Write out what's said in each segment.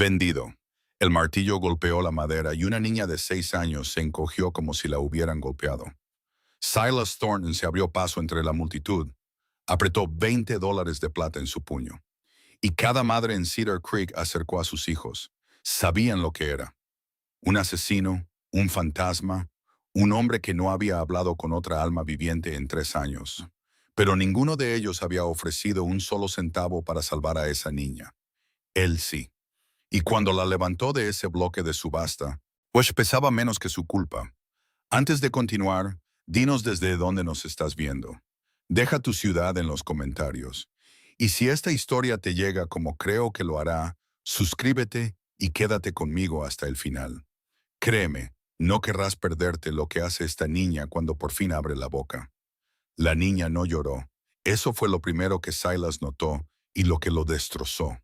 Vendido. El martillo golpeó la madera y una niña de 6 años se encogió como si la hubieran golpeado. Silas Thornton se abrió paso entre la multitud. Apretó $20 de plata en su puño. Y cada madre en Cedar Creek acercó a sus hijos. Sabían lo que era. Un asesino, un fantasma, un hombre que no había hablado con otra alma viviente en 3 años. Pero ninguno de ellos había ofrecido un solo centavo para salvar a esa niña. Él sí. Y cuando la levantó de ese bloque de subasta, pues pesaba menos que su culpa. Antes de continuar, dinos desde dónde nos estás viendo. Deja tu ciudad en los comentarios. Y si esta historia te llega como creo que lo hará, suscríbete y quédate conmigo hasta el final. Créeme, no querrás perderte lo que hace esta niña cuando por fin abre la boca. La niña no lloró. Eso fue lo primero que Silas notó y lo que lo destrozó.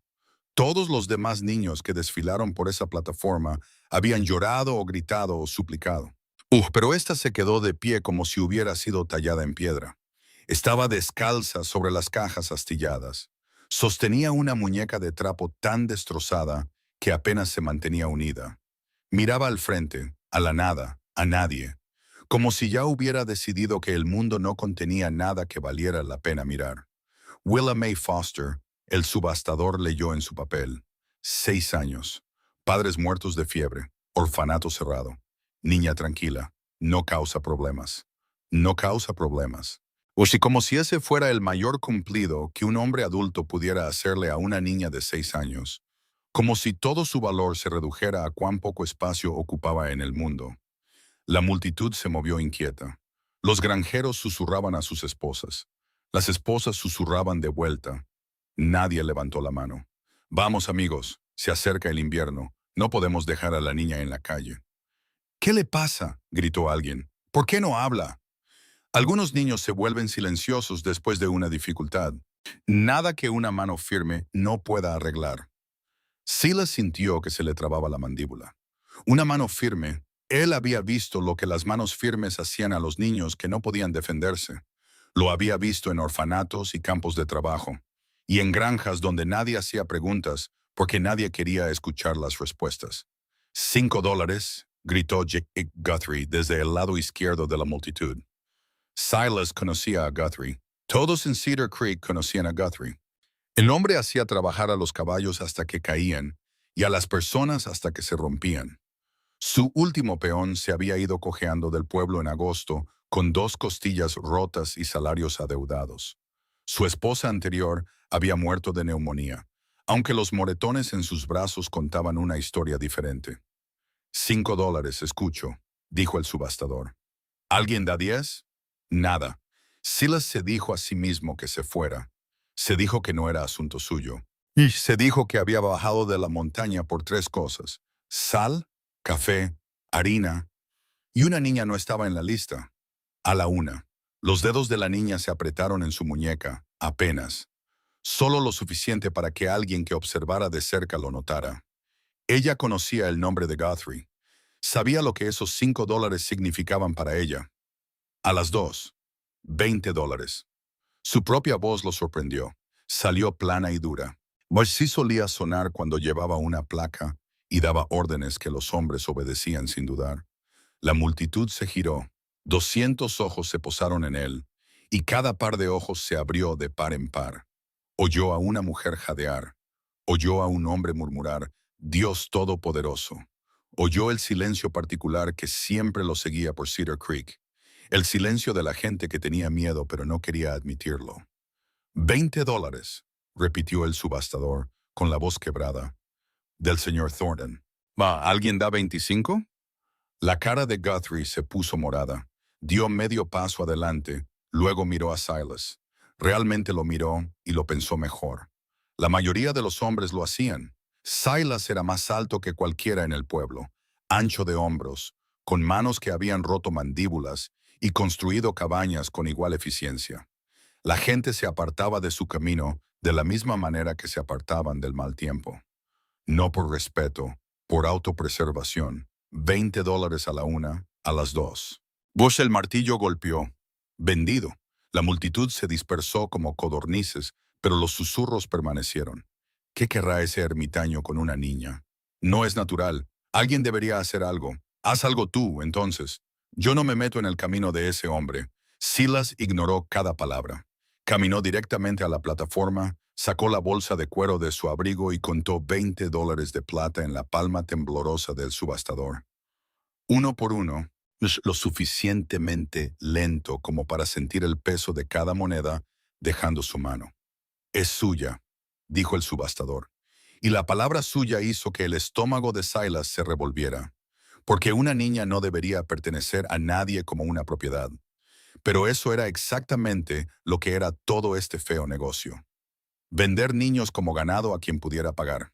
Todos los demás niños que desfilaron por esa plataforma habían llorado o gritado o suplicado. Pero esta se quedó de pie como si hubiera sido tallada en piedra. Estaba descalza sobre las cajas astilladas. Sostenía una muñeca de trapo tan destrozada que apenas se mantenía unida. Miraba al frente, a la nada, a nadie, como si ya hubiera decidido que el mundo no contenía nada que valiera la pena mirar. Willa Mae Foster, el subastador, leyó en su papel: 6 años, padres muertos de fiebre, orfanato cerrado, niña tranquila, no causa problemas. No causa problemas. O si como si ese fuera el mayor cumplido que un hombre adulto pudiera hacerle a una niña de 6 años. Como si todo su valor se redujera a cuán poco espacio ocupaba en el mundo. La multitud se movió inquieta. Los granjeros susurraban a sus esposas. Las esposas susurraban de vuelta. Nadie levantó la mano. Vamos, amigos, se acerca el invierno. No podemos dejar a la niña en la calle. ¿Qué le pasa?, gritó alguien. ¿Por qué no habla? Algunos niños se vuelven silenciosos después de una dificultad. Nada que una mano firme no pueda arreglar. Silas sintió que se le trababa la mandíbula. Una mano firme. Él había visto lo que las manos firmes hacían a los niños que no podían defenderse. Lo había visto en orfanatos y campos de trabajo, y en granjas donde nadie hacía preguntas porque nadie quería escuchar las respuestas. $5, gritó Jake Guthrie desde el lado izquierdo de la multitud. Silas conocía a Guthrie. Todos en Cedar Creek conocían a Guthrie. El hombre hacía trabajar a los caballos hasta que caían y a las personas hasta que se rompían. Su último peón se había ido cojeando del pueblo en agosto con 2 costillas rotas y salarios adeudados. Su esposa anterior había muerto de neumonía, aunque los moretones en sus brazos contaban una historia diferente. $5, escucho, dijo el subastador. ¿Alguien da 10? Nada. Silas se dijo a sí mismo que se fuera. Se dijo que no era asunto suyo. Y se dijo que había bajado de la montaña por 3 cosas: sal, café, harina, y una niña no estaba en la lista. A la una, los dedos de la niña se apretaron en su muñeca, apenas. Solo lo suficiente para que alguien que observara de cerca lo notara. Ella conocía el nombre de Guthrie. Sabía lo que esos $5 significaban para ella. A las 2, $20. Su propia voz lo sorprendió. Salió plana y dura. Pues sí solía sonar cuando llevaba una placa y daba órdenes que los hombres obedecían sin dudar. La multitud se giró. 200 ojos se posaron en él, y cada par de ojos se abrió de par en par. Oyó a una mujer jadear. Oyó a un hombre murmurar: Dios Todopoderoso. Oyó el silencio particular que siempre lo seguía por Cedar Creek. El silencio de la gente que tenía miedo pero no quería admitirlo. $20, repitió el subastador, con la voz quebrada. Del señor Thornton. ¿Alguien da 25? La cara de Guthrie se puso morada. Dio medio paso adelante, luego miró a Silas. Realmente lo miró y lo pensó mejor. La mayoría de los hombres lo hacían. Silas era más alto que cualquiera en el pueblo, ancho de hombros, con manos que habían roto mandíbulas y construido cabañas con igual eficiencia. La gente se apartaba de su camino de la misma manera que se apartaban del mal tiempo. No por respeto, por autopreservación. $20 a la una, a las 2. El martillo golpeó. Vendido. La multitud se dispersó como codornices, pero los susurros permanecieron. ¿Qué querrá ese ermitaño con una niña? No es natural. Alguien debería hacer algo. Haz algo tú, entonces. Yo no me meto en el camino de ese hombre. Silas ignoró cada palabra. Caminó directamente a la plataforma, sacó la bolsa de cuero de su abrigo y contó $20 de plata en la palma temblorosa del subastador. Uno por uno, lo suficientemente lento como para sentir el peso de cada moneda, dejando su mano. Es suya, dijo el subastador. Y la palabra suya hizo que el estómago de Silas se revolviera, porque una niña no debería pertenecer a nadie como una propiedad. Pero eso era exactamente lo que era todo este feo negocio. Vender niños como ganado a quien pudiera pagar.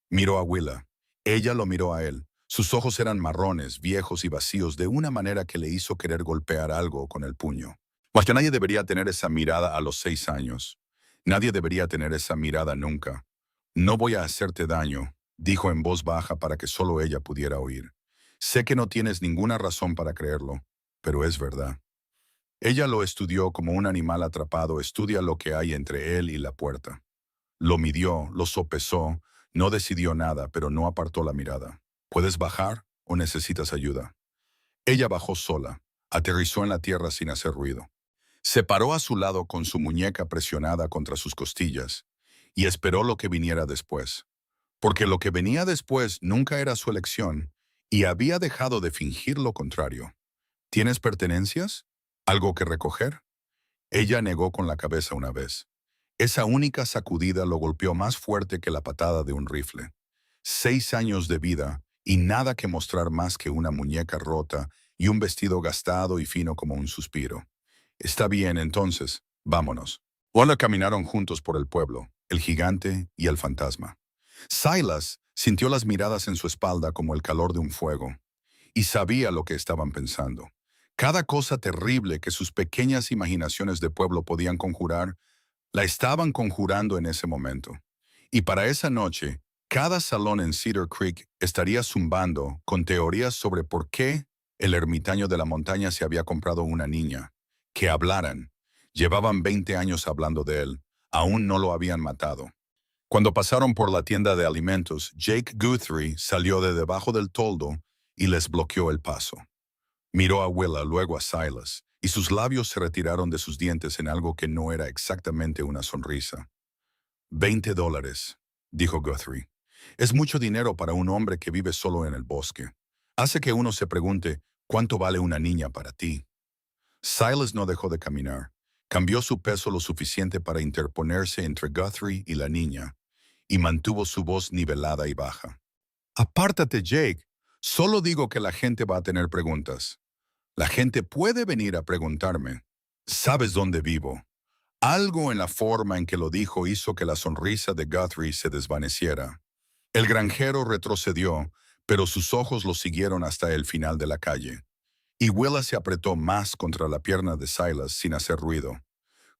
Miró a Willa. Ella lo miró a él. Sus ojos eran marrones, viejos y vacíos de una manera que le hizo querer golpear algo con el puño. Mas que nadie debería tener esa mirada a los 6 años. Nadie debería tener esa mirada nunca. No voy a hacerte daño, dijo en voz baja para que solo ella pudiera oír. Sé que no tienes ninguna razón para creerlo, pero es verdad. Ella lo estudió como un animal atrapado estudia lo que hay entre él y la puerta. Lo midió, lo sopesó, no decidió nada, pero no apartó la mirada. ¿Puedes bajar o necesitas ayuda? Ella bajó sola, aterrizó en la tierra sin hacer ruido. Se paró a su lado con su muñeca presionada contra sus costillas y esperó lo que viniera después. Porque lo que venía después nunca era su elección y había dejado de fingir lo contrario. ¿Tienes pertenencias? ¿Algo que recoger? Ella negó con la cabeza una vez. Esa única sacudida lo golpeó más fuerte que la patada de un rifle. 6 años de vida y nada que mostrar más que una muñeca rota y un vestido gastado y fino como un suspiro. Está bien, entonces, vámonos. Hola caminaron juntos por el pueblo, el gigante y el fantasma. Silas sintió las miradas en su espalda como el calor de un fuego, y sabía lo que estaban pensando. Cada cosa terrible que sus pequeñas imaginaciones de pueblo podían conjurar, la estaban conjurando en ese momento. Y para esa noche, cada salón en Cedar Creek estaría zumbando con teorías sobre por qué el ermitaño de la montaña se había comprado una niña. Que hablaran. Llevaban 20 años hablando de él. Aún no lo habían matado. Cuando pasaron por la tienda de alimentos, Jake Guthrie salió de debajo del toldo y les bloqueó el paso. Miró a Willa, luego a Silas, y sus labios se retiraron de sus dientes en algo que no era exactamente una sonrisa. $20, dijo Guthrie. Es mucho dinero para un hombre que vive solo en el bosque. Hace que uno se pregunte, ¿cuánto vale una niña para ti? Silas no dejó de caminar. Cambió su peso lo suficiente para interponerse entre Guthrie y la niña, y mantuvo su voz nivelada y baja. Apártate, Jake. Solo digo que la gente va a tener preguntas. La gente puede venir a preguntarme, ¿sabes dónde vivo? Algo en la forma en que lo dijo hizo que la sonrisa de Guthrie se desvaneciera. El granjero retrocedió, pero sus ojos lo siguieron hasta el final de la calle. Y Willa se apretó más contra la pierna de Silas sin hacer ruido.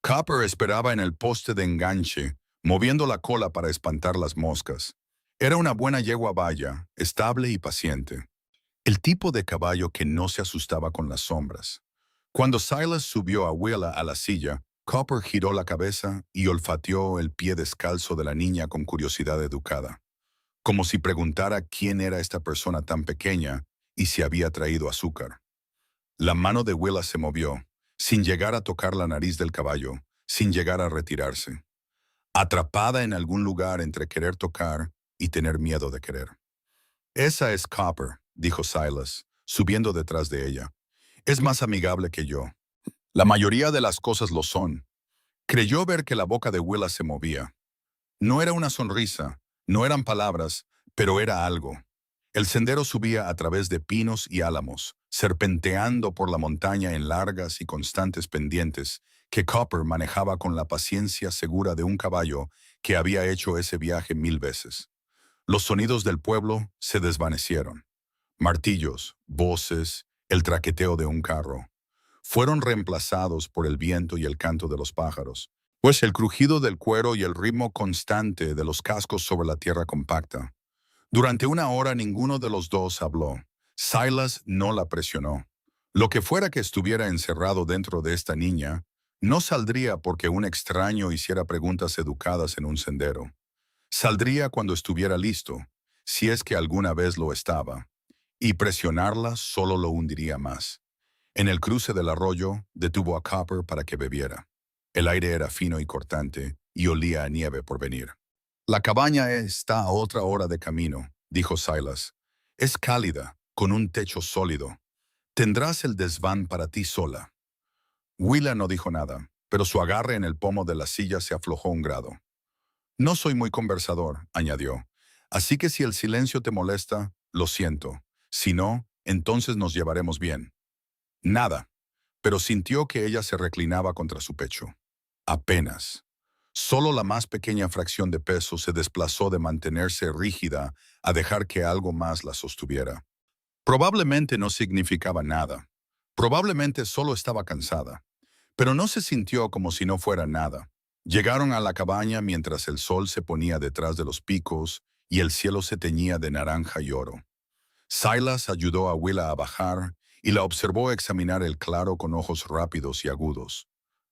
Copper esperaba en el poste de enganche, moviendo la cola para espantar las moscas. Era una buena yegua vaya, estable y paciente. El tipo de caballo que no se asustaba con las sombras. Cuando Silas subió a Willa a la silla, Copper giró la cabeza y olfateó el pie descalzo de la niña con curiosidad educada, como si preguntara quién era esta persona tan pequeña y si había traído azúcar. La mano de Willa se movió, sin llegar a tocar la nariz del caballo, sin llegar a retirarse, atrapada en algún lugar entre querer tocar y tener miedo de querer. Esa es Copper, dijo Silas, subiendo detrás de ella. Es más amigable que yo. La mayoría de las cosas lo son. Creyó ver que la boca de Willa se movía. No era una sonrisa, no eran palabras, pero era algo. El sendero subía a través de pinos y álamos, serpenteando por la montaña en largas y constantes pendientes que Copper manejaba con la paciencia segura de un caballo que había hecho ese viaje 1000 veces. Los sonidos del pueblo se desvanecieron. Martillos, voces, el traqueteo de un carro. Fueron reemplazados por el viento y el canto de los pájaros, pues el crujido del cuero y el ritmo constante de los cascos sobre la tierra compacta. Durante una hora ninguno de los dos habló. Silas no la presionó. Lo que fuera que estuviera encerrado dentro de esta niña, no saldría porque un extraño hiciera preguntas educadas en un sendero. Saldría cuando estuviera listo, si es que alguna vez lo estaba, y presionarla solo lo hundiría más. En el cruce del arroyo, detuvo a Copper para que bebiera. El aire era fino y cortante, y olía a nieve por venir. La cabaña está a otra hora de camino, dijo Silas. Es cálida, con un techo sólido. Tendrás el desván para ti sola. Willa no dijo nada, pero su agarre en el pomo de la silla se aflojó un grado. No soy muy conversador, añadió. Así que si el silencio te molesta, lo siento. Si no, entonces nos llevaremos bien. Nada, pero sintió que ella se reclinaba contra su pecho. Apenas. Solo la más pequeña fracción de peso se desplazó de mantenerse rígida a dejar que algo más la sostuviera. Probablemente no significaba nada. Probablemente solo estaba cansada. Pero no se sintió como si no fuera nada. Llegaron a la cabaña mientras el sol se ponía detrás de los picos y el cielo se teñía de naranja y oro. Silas ayudó a Willa a bajar y la observó examinar el claro con ojos rápidos y agudos.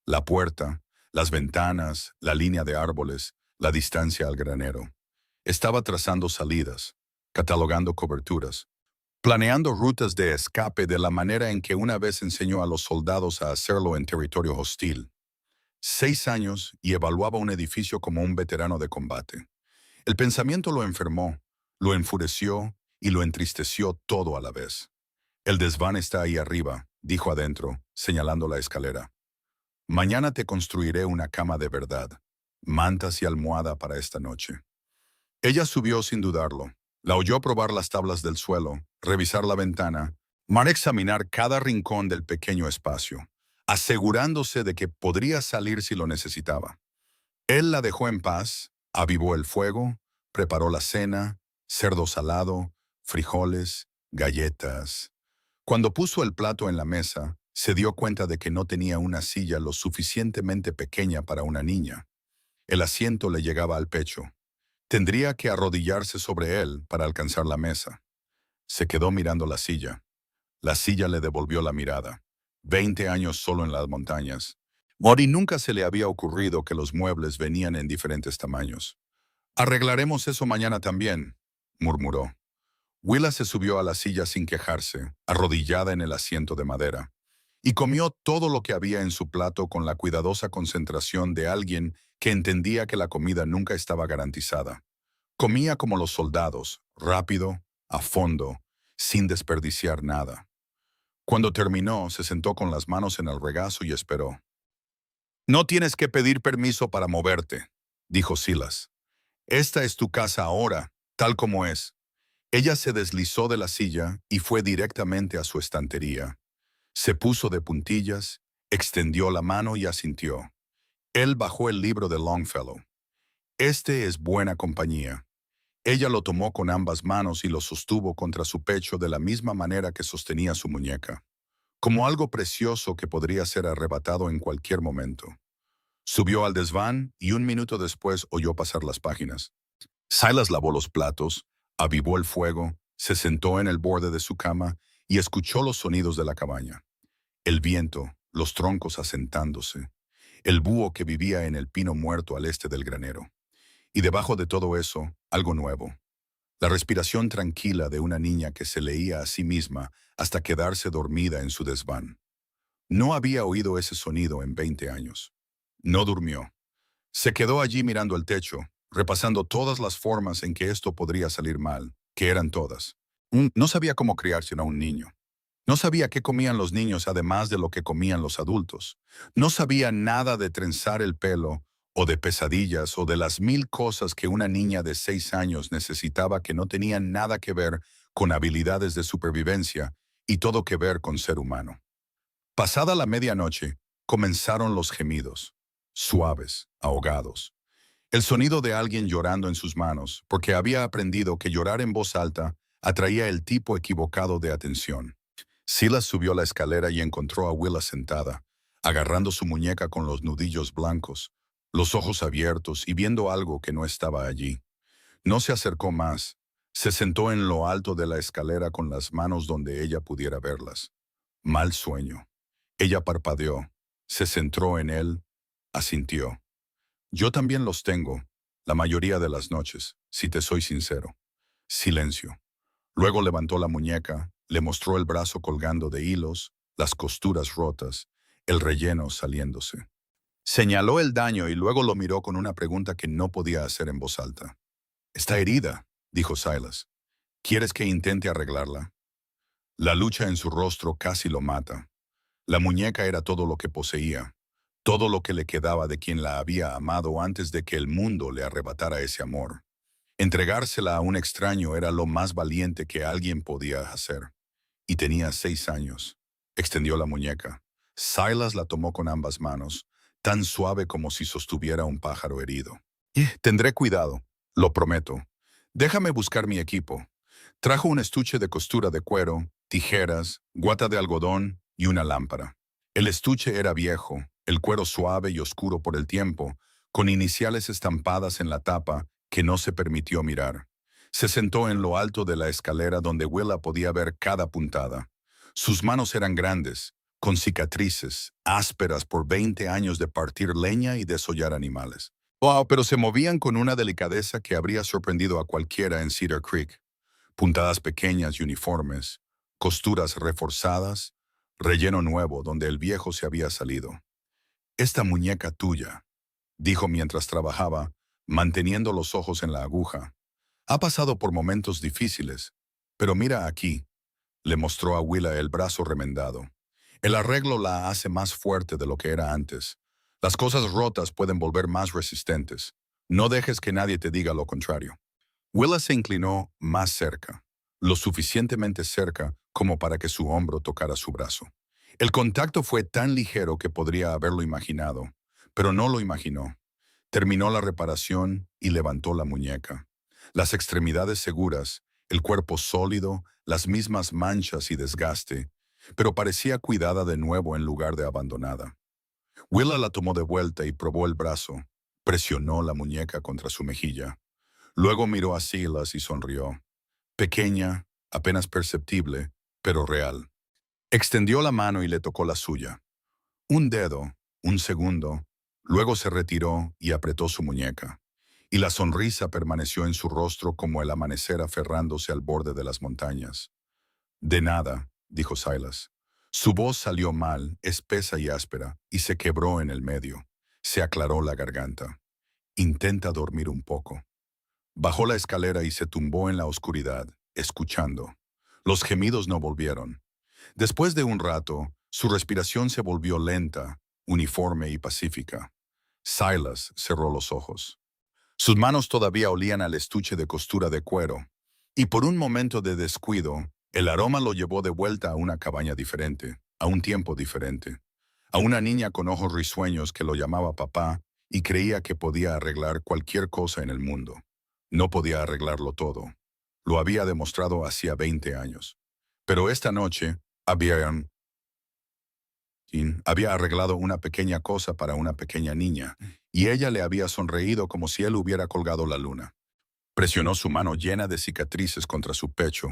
La puerta, las ventanas, la línea de árboles, la distancia al granero. Estaba trazando salidas, catalogando coberturas, planeando rutas de escape de la manera en que una vez enseñó a los soldados a hacerlo en territorio hostil. 6 años y evaluaba un edificio como un veterano de combate. El pensamiento lo enfermó, lo enfureció y lo entristeció todo a la vez. El desván está ahí arriba, dijo adentro, señalando la escalera. Mañana te construiré una cama de verdad, mantas y almohada para esta noche. Ella subió sin dudarlo. La oyó probar las tablas del suelo, revisar la ventana, examinar cada rincón del pequeño espacio, asegurándose de que podría salir si lo necesitaba. Él la dejó en paz, avivó el fuego, preparó la cena, cerdo salado, frijoles, galletas. Cuando puso el plato en la mesa, se dio cuenta de que no tenía una silla lo suficientemente pequeña para una niña. El asiento le llegaba al pecho. Tendría que arrodillarse sobre él para alcanzar la mesa. Se quedó mirando la silla. La silla le devolvió la mirada. 20 años solo en las montañas. Mori nunca se le había ocurrido que los muebles venían en diferentes tamaños. Arreglaremos eso mañana también, murmuró. Willa se subió a la silla sin quejarse, arrodillada en el asiento de madera, y comió todo lo que había en su plato con la cuidadosa concentración de alguien que entendía que la comida nunca estaba garantizada. Comía como los soldados, rápido, a fondo, sin desperdiciar nada. Cuando terminó, se sentó con las manos en el regazo y esperó. No tienes que pedir permiso para moverte, dijo Silas. Esta es tu casa ahora, tal como es. Ella se deslizó de la silla y fue directamente a su estantería. Se puso de puntillas, extendió la mano y asintió. Él bajó el libro de Longfellow. Este es buena compañía. Ella lo tomó con ambas manos y lo sostuvo contra su pecho de la misma manera que sostenía su muñeca, como algo precioso que podría ser arrebatado en cualquier momento. Subió al desván y un minuto después oyó pasar las páginas. Silas lavó los platos, avivó el fuego, se sentó en el borde de su cama y escuchó los sonidos de la cabaña. El viento, los troncos asentándose, el búho que vivía en el pino muerto al este del granero. Y debajo de todo eso, algo nuevo. La respiración tranquila de una niña que se leía a sí misma hasta quedarse dormida en su desván. No había oído ese sonido en 20 años. No durmió. Se quedó allí mirando el techo, repasando todas las formas en que esto podría salir mal, que eran todas. No sabía cómo criarse a un niño. No sabía qué comían los niños además de lo que comían los adultos. No sabía nada de trenzar el pelo, o de pesadillas, o de las 1000 cosas que una niña de 6 años necesitaba que no tenían nada que ver con habilidades de supervivencia y todo que ver con ser humano. Pasada la medianoche, comenzaron los gemidos, suaves, ahogados. El sonido de alguien llorando en sus manos, porque había aprendido que llorar en voz alta atraía el tipo equivocado de atención. Silas subió la escalera y encontró a Willa sentada, agarrando su muñeca con los nudillos blancos, los ojos abiertos y viendo algo que no estaba allí. No se acercó más. Se sentó en lo alto de la escalera con las manos donde ella pudiera verlas. Mal sueño. Ella parpadeó, se centró en él, asintió. Yo también los tengo, la mayoría de las noches, si te soy sincero. Silencio. Luego levantó la muñeca, le mostró el brazo colgando de hilos, las costuras rotas, el relleno saliéndose. Señaló el daño y luego lo miró con una pregunta que no podía hacer en voz alta. «Está herida», dijo Silas. «¿Quieres que intente arreglarla?» La lucha en su rostro casi lo mata. La muñeca era todo lo que poseía, todo lo que le quedaba de quien la había amado antes de que el mundo le arrebatara ese amor. Entregársela a un extraño era lo más valiente que alguien podía hacer. Y tenía 6 años. Extendió la muñeca. Silas la tomó con ambas manos, tan suave como si sostuviera un pájaro herido. Tendré cuidado, lo prometo. Déjame buscar mi equipo. Trajo un estuche de costura de cuero, tijeras, guata de algodón y una lámpara. El estuche era viejo, el cuero suave y oscuro por el tiempo, con iniciales estampadas en la tapa que no se permitió mirar. Se sentó en lo alto de la escalera donde Willa podía ver cada puntada. Sus manos eran grandes, con cicatrices, ásperas por 20 años de partir leña y desollar animales. Wow, pero se movían con una delicadeza que habría sorprendido a cualquiera en Cedar Creek. Puntadas pequeñas y uniformes, costuras reforzadas, relleno nuevo donde el viejo se había salido. «Esta muñeca tuya», dijo mientras trabajaba, manteniendo los ojos en la aguja. «Ha pasado por momentos difíciles, pero mira aquí», le mostró a Willa el brazo remendado. «El arreglo la hace más fuerte de lo que era antes. Las cosas rotas pueden volver más resistentes. No dejes que nadie te diga lo contrario». Willa se inclinó más cerca, lo suficientemente cerca como para que su hombro tocara su brazo. El contacto fue tan ligero que podría haberlo imaginado, pero no lo imaginó. Terminó la reparación y levantó la muñeca. Las extremidades seguras, el cuerpo sólido, las mismas manchas y desgaste, pero parecía cuidada de nuevo en lugar de abandonada. Willa la tomó de vuelta y probó el brazo. Presionó la muñeca contra su mejilla. Luego miró a Silas y sonrió. Pequeña, apenas perceptible, pero real. Extendió la mano y le tocó la suya. Un dedo, un segundo, luego se retiró y apretó su muñeca. Y la sonrisa permaneció en su rostro como el amanecer aferrándose al borde de las montañas. «De nada», dijo Silas. Su voz salió mal, espesa y áspera, y se quebró en el medio. Se aclaró la garganta. «Intenta dormir un poco». Bajó la escalera y se tumbó en la oscuridad, escuchando. Los gemidos no volvieron. Después de un rato, su respiración se volvió lenta, uniforme y pacífica. Silas cerró los ojos. Sus manos todavía olían al estuche de costura de cuero, y por un momento de descuido, el aroma lo llevó de vuelta a una cabaña diferente, a un tiempo diferente, a una niña con ojos risueños que lo llamaba papá y creía que podía arreglar cualquier cosa en el mundo. No podía arreglarlo todo. Lo había demostrado hacía 20 años. Pero esta noche había arreglado una pequeña cosa para una pequeña niña, y ella le había sonreído como si él hubiera colgado la luna. Presionó su mano llena de cicatrices contra su pecho,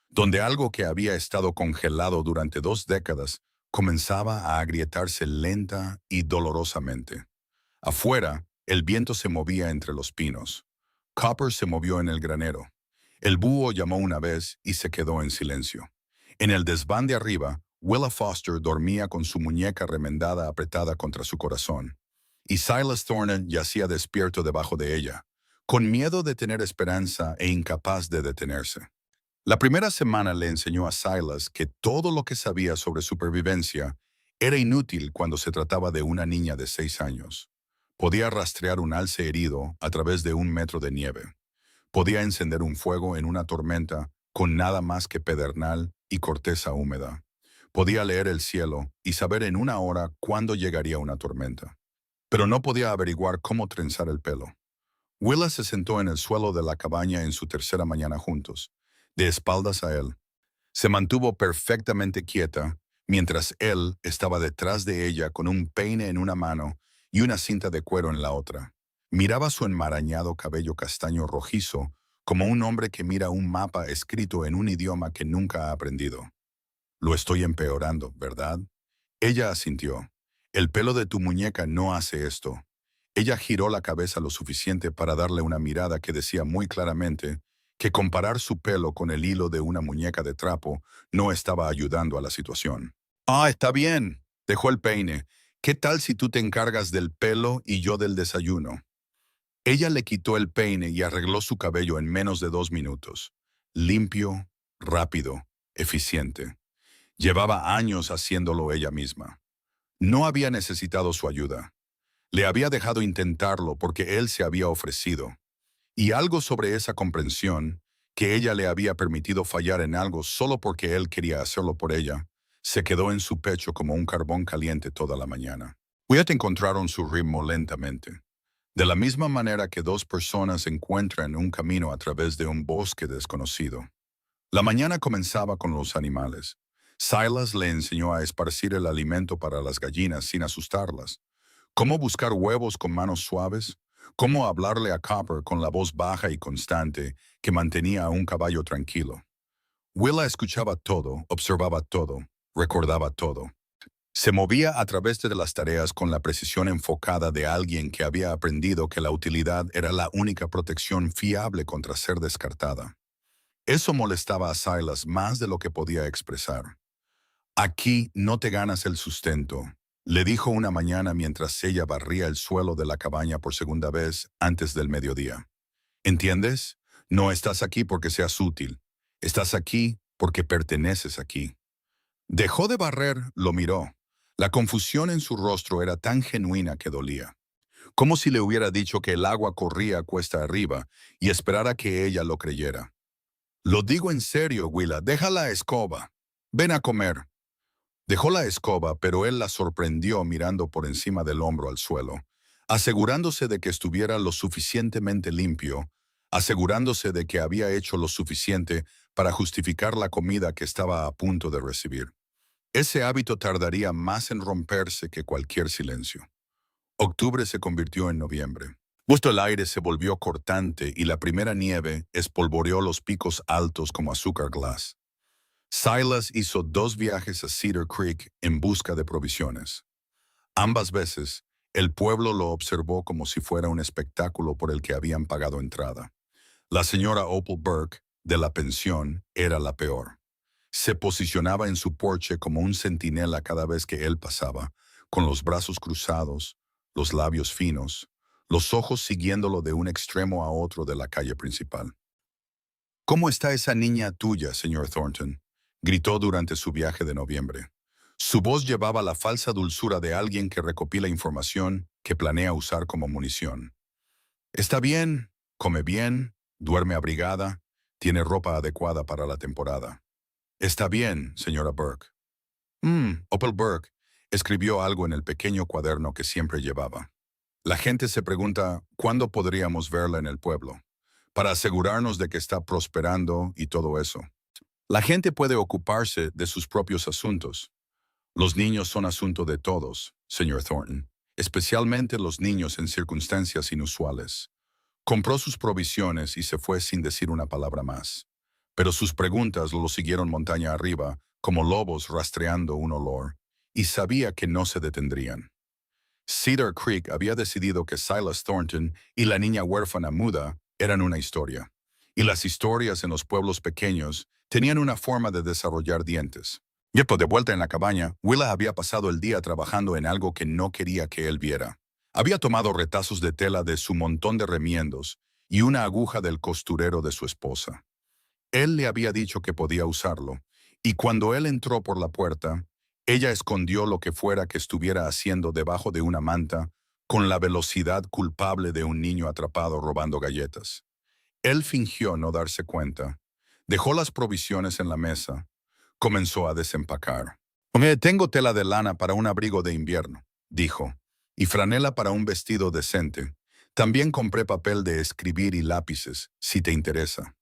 donde algo que había estado congelado durante 2 décadas comenzaba a agrietarse lenta y dolorosamente. Afuera, el viento se movía entre los pinos. Copper se movió en el granero. El búho llamó una vez y se quedó en silencio. En el desván de arriba, Willa Foster dormía con su muñeca remendada apretada contra su corazón, y Silas Thornton yacía despierto debajo de ella, con miedo de tener esperanza e incapaz de detenerse. La primera semana le enseñó a Silas que todo lo que sabía sobre supervivencia era inútil cuando se trataba de una niña de 6 años. Podía rastrear un alce herido a través de 1 metro de nieve. Podía encender un fuego en una tormenta con nada más que pedernal y corteza húmeda. Podía leer el cielo y saber en 1 hora cuándo llegaría una tormenta. Pero no podía averiguar cómo trenzar el pelo. Willa se sentó en el suelo de la cabaña en su tercera mañana juntos, de espaldas a él. Se mantuvo perfectamente quieta mientras él estaba detrás de ella con un peine en una mano y una cinta de cuero en la otra. Miraba su enmarañado cabello castaño rojizo como un hombre que mira un mapa escrito en un idioma que nunca ha aprendido. «Lo estoy empeorando, ¿verdad?» Ella asintió. «El pelo de tu muñeca no hace esto». Ella giró la cabeza lo suficiente para darle una mirada que decía muy claramente que comparar su pelo con el hilo de una muñeca de trapo no estaba ayudando a la situación. Ah, está bien. Dejó el peine. ¿Qué tal si tú te encargas del pelo y yo del desayuno? Ella le quitó el peine y arregló su cabello en menos de 2 minutos. Limpio, rápido, eficiente. Llevaba años haciéndolo ella misma. No había necesitado su ayuda. Le había dejado intentarlo porque él se había ofrecido. Y algo sobre esa comprensión, que ella le había permitido fallar en algo solo porque él quería hacerlo por ella, se quedó en su pecho como un carbón caliente toda la mañana. Wyatt encontraron su ritmo lentamente. De la misma manera que dos personas encuentran un camino a través de un bosque desconocido. La mañana comenzaba con los animales. Silas le enseñó a esparcir el alimento para las gallinas sin asustarlas. Cómo buscar huevos con manos suaves. Cómo hablarle a Copper con la voz baja y constante que mantenía a un caballo tranquilo. Willa escuchaba todo, observaba todo, recordaba todo. Se movía a través de las tareas con la precisión enfocada de alguien que había aprendido que la utilidad era la única protección fiable contra ser descartada. Eso molestaba a Silas más de lo que podía expresar. Aquí no te ganas el sustento, le dijo una mañana mientras ella barría el suelo de la cabaña por segunda vez antes del mediodía. ¿Entiendes? No estás aquí porque seas útil. Estás aquí porque perteneces aquí. Dejó de barrer, lo miró. La confusión en su rostro era tan genuina que dolía. Como si le hubiera dicho que el agua corría cuesta arriba y esperara que ella lo creyera. Lo digo en serio, Willa, deja la escoba. Ven a comer. Dejó la escoba, pero él la sorprendió mirando por encima del hombro al suelo, asegurándose de que estuviera lo suficientemente limpio, asegurándose de que había hecho lo suficiente para justificar la comida que estaba a punto de recibir. Ese hábito tardaría más en romperse que cualquier silencio. Octubre se convirtió en noviembre. Justo el aire se volvió cortante y la primera nieve espolvoreó los picos altos como azúcar glass. Silas hizo 2 viajes a Cedar Creek en busca de provisiones. Ambas veces, el pueblo lo observó como si fuera un espectáculo por el que habían pagado entrada. La señora Opal Burke, de la pensión, era la peor. Se posicionaba en su porche como un centinela cada vez que él pasaba, con los brazos cruzados, los labios finos, los ojos siguiéndolo de un extremo a otro de la calle principal. ¿Cómo está esa niña tuya, señor Thornton?, gritó durante su viaje de noviembre. Su voz llevaba la falsa dulzura de alguien que recopila información que planea usar como munición. Está bien, come bien, duerme abrigada, tiene ropa adecuada para la temporada. Está bien, señora Burke. Opal Burke escribió algo en el pequeño cuaderno que siempre llevaba. La gente se pregunta cuándo podríamos verla en el pueblo, para asegurarnos de que está prosperando y todo eso. La gente puede ocuparse de sus propios asuntos. Los niños son asunto de todos, señor Thornton, especialmente los niños en circunstancias inusuales. Compró sus provisiones y se fue sin decir una palabra más. Pero sus preguntas lo siguieron montaña arriba, como lobos rastreando un olor, y sabía que no se detendrían. Cedar Creek había decidido que Silas Thornton y la niña huérfana muda eran una historia, y las historias en los pueblos pequeños tenían una forma de desarrollar dientes. Yepo, de vuelta en la cabaña, Willa había pasado el día trabajando en algo que no quería que él viera. Había tomado retazos de tela de su montón de remiendos y una aguja del costurero de su esposa. Él le había dicho que podía usarlo, y cuando él entró por la puerta, ella escondió lo que fuera que estuviera haciendo debajo de una manta con la velocidad culpable de un niño atrapado robando galletas. Él fingió no darse cuenta, dejó las provisiones en la mesa, comenzó a desempacar. Tengo tela de lana para un abrigo de invierno, dijo, y franela para un vestido decente. También compré papel de escribir y lápices, si te interesa.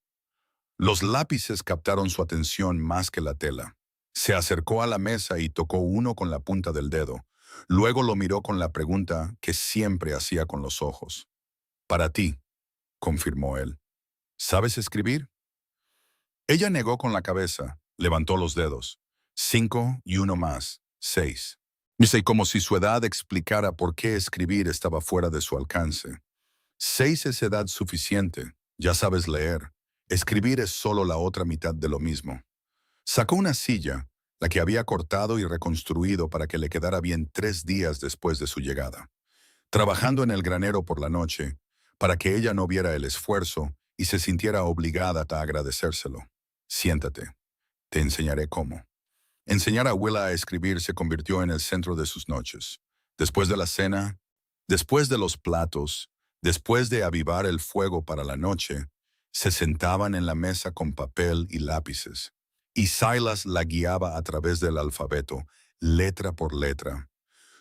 Los lápices captaron su atención más que la tela. Se acercó a la mesa y tocó uno con la punta del dedo. Luego lo miró con la pregunta que siempre hacía con los ojos. Para ti, confirmó él. ¿Sabes escribir? Ella negó con la cabeza, levantó los dedos. 5 y uno más, 6. Dice como si su edad explicara por qué escribir estaba fuera de su alcance. 6 es edad suficiente, ya sabes leer. Escribir es solo la otra mitad de lo mismo. Sacó una silla, la que había cortado y reconstruido para que le quedara bien 3 días después de su llegada. Trabajando en el granero por la noche, para que ella no viera el esfuerzo y se sintiera obligada a agradecérselo. Siéntate, te enseñaré cómo. Enseñar a Willa a escribir se convirtió en el centro de sus noches. Después de la cena, después de los platos, después de avivar el fuego para la noche, se sentaban en la mesa con papel y lápices, y Silas la guiaba a través del alfabeto, letra por letra.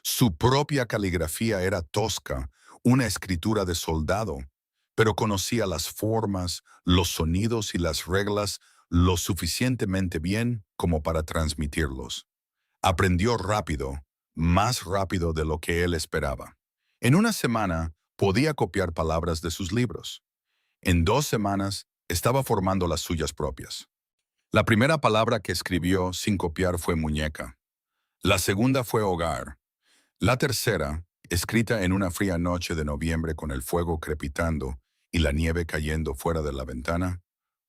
Su propia caligrafía era tosca, una escritura de soldado, pero conocía las formas, los sonidos y las reglas lo suficientemente bien como para transmitirlos. Aprendió rápido, más rápido de lo que él esperaba. En una semana podía copiar palabras de sus libros. En 2 semanas estaba formando las suyas propias. La primera palabra que escribió sin copiar fue muñeca. La segunda fue hogar. La tercera, escrita en una fría noche de noviembre con el fuego crepitando y la nieve cayendo fuera de la ventana,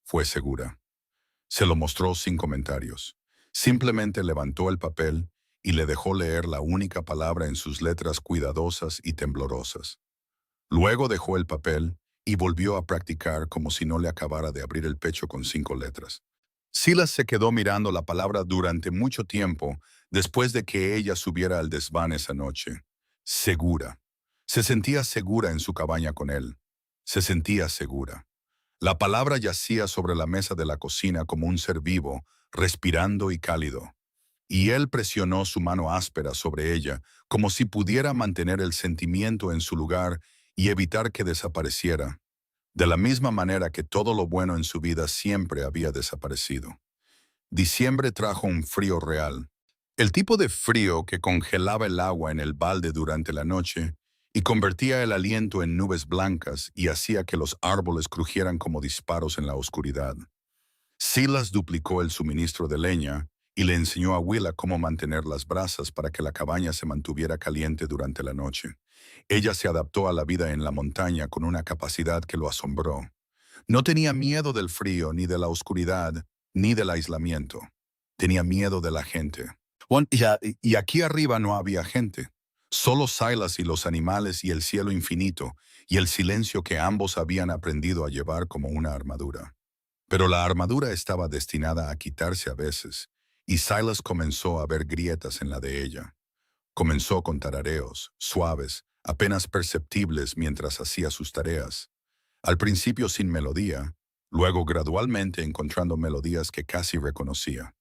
fue segura. Se lo mostró sin comentarios. Simplemente levantó el papel y le dejó leer la única palabra en sus letras cuidadosas y temblorosas. Luego dejó el papel y volvió a practicar como si no le acabara de abrir el pecho con 5 letras. Silas se quedó mirando la palabra durante mucho tiempo después de que ella subiera al desván esa noche. Segura. Se sentía segura en su cabaña con él. Se sentía segura. La palabra yacía sobre la mesa de la cocina como un ser vivo, respirando y cálido. Y él presionó su mano áspera sobre ella, como si pudiera mantener el sentimiento en su lugar y evitar que desapareciera, de la misma manera que todo lo bueno en su vida siempre había desaparecido. Diciembre trajo un frío real, el tipo de frío que congelaba el agua en el balde durante la noche y convertía el aliento en nubes blancas y hacía que los árboles crujieran como disparos en la oscuridad. Silas duplicó el suministro de leña y le enseñó a Willa cómo mantener las brasas para que la cabaña se mantuviera caliente durante la noche. Ella se adaptó a la vida en la montaña con una capacidad que lo asombró. No tenía miedo del frío, ni de la oscuridad, ni del aislamiento. Tenía miedo de la gente. Y aquí arriba no había gente. Solo Silas y los animales y el cielo infinito y el silencio que ambos habían aprendido a llevar como una armadura. Pero la armadura estaba destinada a quitarse a veces, y Silas comenzó a ver grietas en la de ella. Comenzó con tarareos, suaves, apenas perceptibles mientras hacía sus tareas. Al principio sin melodía, luego gradualmente encontrando melodías que casi reconocía.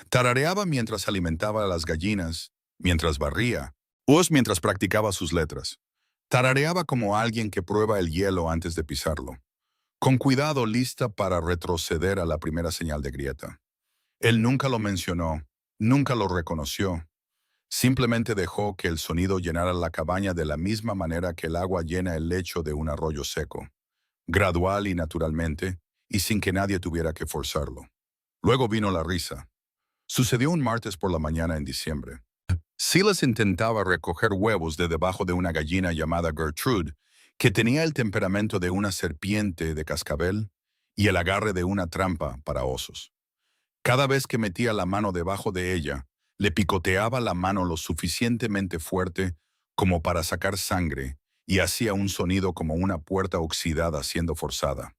Tarareaba mientras alimentaba a las gallinas, mientras barría, o mientras practicaba sus letras. Tarareaba como alguien que prueba el hielo antes de pisarlo, con cuidado lista para retroceder a la primera señal de grieta. Él nunca lo mencionó, nunca lo reconoció. Simplemente dejó que el sonido llenara la cabaña de la misma manera que el agua llena el lecho de un arroyo seco, gradual y naturalmente, y sin que nadie tuviera que forzarlo. Luego vino la risa. Sucedió un martes por la mañana en diciembre. Silas intentaba recoger huevos de debajo de una gallina llamada Gertrude, que tenía el temperamento de una serpiente de cascabel y el agarre de una trampa para osos. Cada vez que metía la mano debajo de ella, le picoteaba la mano lo suficientemente fuerte como para sacar sangre y hacía un sonido como una puerta oxidada siendo forzada.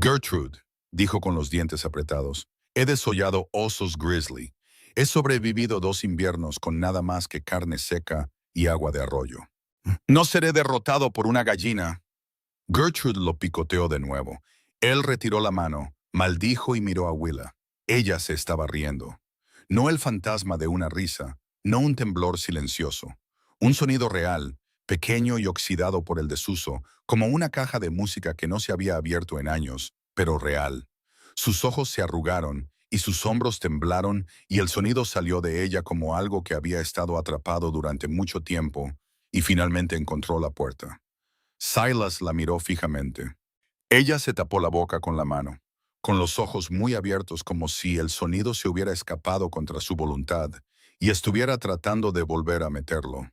Gertrude, dijo con los dientes apretados, he desollado osos grizzly. He sobrevivido 2 inviernos con nada más que carne seca y agua de arroyo. No seré derrotado por una gallina. Gertrude lo picoteó de nuevo. Él retiró la mano, maldijo y miró a Willa. Ella se estaba riendo. No el fantasma de una risa, no un temblor silencioso. Un sonido real, pequeño y oxidado por el desuso, como una caja de música que no se había abierto en años, pero real. Sus ojos se arrugaron y sus hombros temblaron y el sonido salió de ella como algo que había estado atrapado durante mucho tiempo y finalmente encontró la puerta. Silas la miró fijamente. Ella se tapó la boca con la mano, con los ojos muy abiertos como si el sonido se hubiera escapado contra su voluntad y estuviera tratando de volver a meterlo.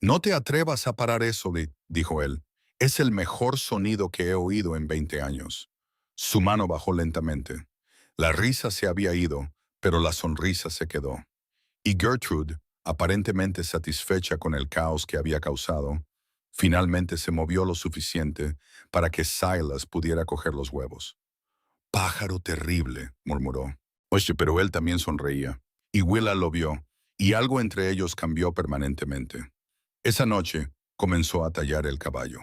No te atrevas a parar eso, dijo él. Es el mejor sonido que he oído en 20 años. Su mano bajó lentamente. La risa se había ido, pero la sonrisa se quedó. Y Gertrude, aparentemente satisfecha con el caos que había causado, finalmente se movió lo suficiente para que Silas pudiera coger los huevos. «Pájaro terrible», murmuró. Oye, pero él también sonreía. Y Willa lo vio, y algo entre ellos cambió permanentemente. Esa noche comenzó a tallar el caballo.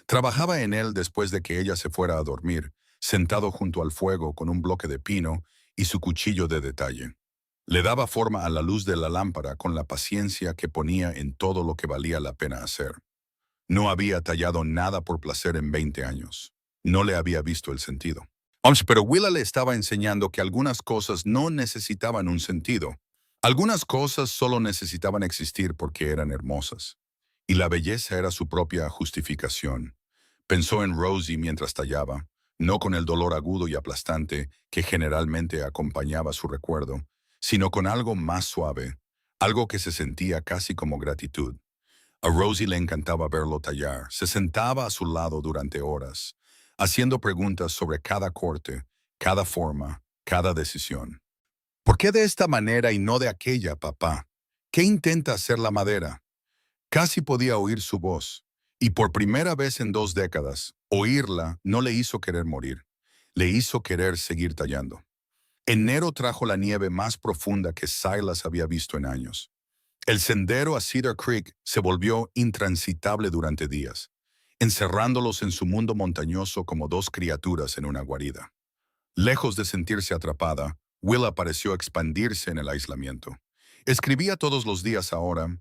Trabajaba en él después de que ella se fuera a dormir, sentado junto al fuego con un bloque de pino y su cuchillo de detalle. Le daba forma a la luz de la lámpara con la paciencia que ponía en todo lo que valía la pena hacer. No había tallado nada por placer en 20 años. No le había visto el sentido. Pero Willa le estaba enseñando que algunas cosas no necesitaban un sentido. Algunas cosas solo necesitaban existir porque eran hermosas. Y la belleza era su propia justificación. Pensó en Rosie mientras tallaba, no con el dolor agudo y aplastante que generalmente acompañaba su recuerdo, sino con algo más suave, algo que se sentía casi como gratitud. A Rosie le encantaba verlo tallar. Se sentaba a su lado durante horas, haciendo preguntas sobre cada corte, cada forma, cada decisión. ¿Por qué de esta manera y no de aquella, papá? ¿Qué intenta hacer la madera? Casi podía oír su voz, y por primera vez en 2 décadas, oírla no le hizo querer morir, le hizo querer seguir tallando. Enero trajo la nieve más profunda que Silas había visto en años. El sendero a Cedar Creek se volvió intransitable durante días, encerrándolos en su mundo montañoso como dos criaturas en una guarida. Lejos de sentirse atrapada, Willa pareció expandirse en el aislamiento. Escribía todos los días ahora,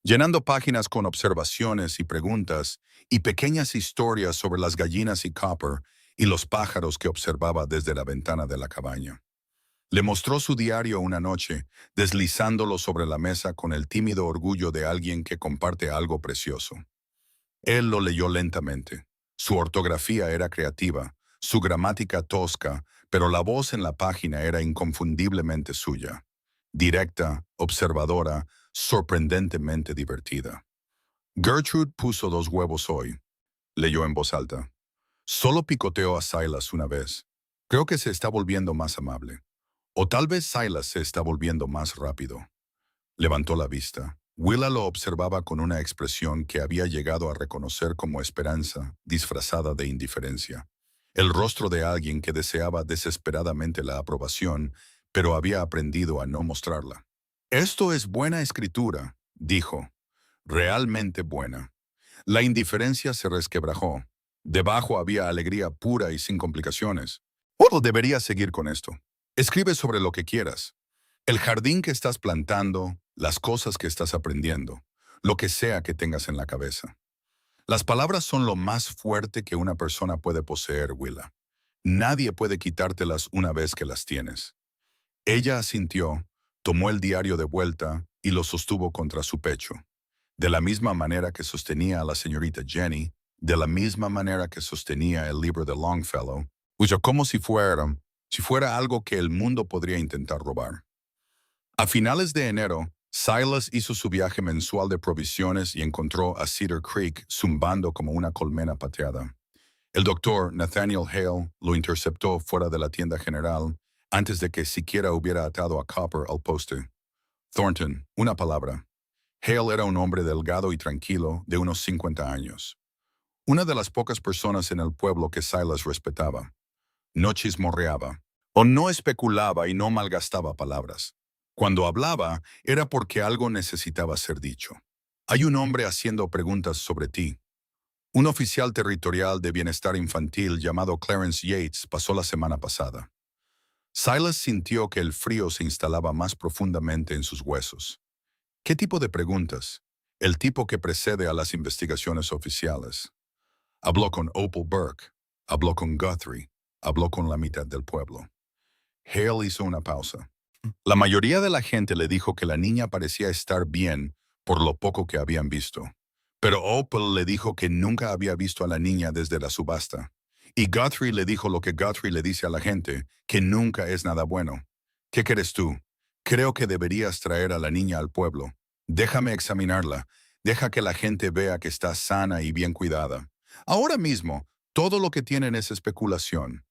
llenando páginas con observaciones y preguntas y pequeñas historias sobre las gallinas y Copper y los pájaros que observaba desde la ventana de la cabaña. Le mostró su diario una noche, deslizándolo sobre la mesa con el tímido orgullo de alguien que comparte algo precioso. Él lo leyó lentamente. Su ortografía era creativa, su gramática tosca, pero la voz en la página era inconfundiblemente suya. Directa, observadora, sorprendentemente divertida. Gertrude puso 2 huevos hoy, leyó en voz alta. Solo picoteó a Silas una vez. Creo que se está volviendo más amable. O tal vez Silas se está volviendo más rápido. Levantó la vista. Willa lo observaba con una expresión que había llegado a reconocer como esperanza, disfrazada de indiferencia. El rostro de alguien que deseaba desesperadamente la aprobación, pero había aprendido a no mostrarla. «Esto es buena escritura», dijo. «Realmente buena». La indiferencia se resquebrajó. Debajo había alegría pura y sin complicaciones. «Oh, deberías seguir con esto. Escribe sobre lo que quieras. El jardín que estás plantando, las cosas que estás aprendiendo, lo que sea que tengas en la cabeza. Las palabras son lo más fuerte que una persona puede poseer, Willa. Nadie puede quitártelas una vez que las tienes». Ella asintió, tomó el diario de vuelta y lo sostuvo contra su pecho. De la misma manera que sostenía a la señorita Jenny, de la misma manera que sostenía el libro de Longfellow, como si fuera algo que el mundo podría intentar robar. A finales de enero, Silas hizo su viaje mensual de provisiones y encontró a Cedar Creek zumbando como una colmena pateada. El doctor Nathaniel Hale lo interceptó fuera de la tienda general antes de que siquiera hubiera atado a Copper al poste. Thornton, una palabra. Hale era un hombre delgado y tranquilo de unos 50 años. Una de las pocas personas en el pueblo que Silas respetaba. No chismorreaba, o no especulaba y no malgastaba palabras. Cuando hablaba, era porque algo necesitaba ser dicho. «Hay un hombre haciendo preguntas sobre ti». Un oficial territorial de bienestar infantil llamado Clarence Yates pasó la semana pasada. Silas sintió que el frío se instalaba más profundamente en sus huesos. ¿Qué tipo de preguntas? El tipo que precede a las investigaciones oficiales. Habló con Opal Burke, habló con Guthrie, habló con la mitad del pueblo. Hale hizo una pausa. La mayoría de la gente le dijo que la niña parecía estar bien por lo poco que habían visto. Pero Opal le dijo que nunca había visto a la niña desde la subasta. Y Guthrie le dijo lo que Guthrie le dice a la gente, que nunca es nada bueno. ¿Qué crees tú? Creo que deberías traer a la niña al pueblo. Déjame examinarla. Deja que la gente vea que está sana y bien cuidada. Ahora mismo, todo lo que tienen es especulación.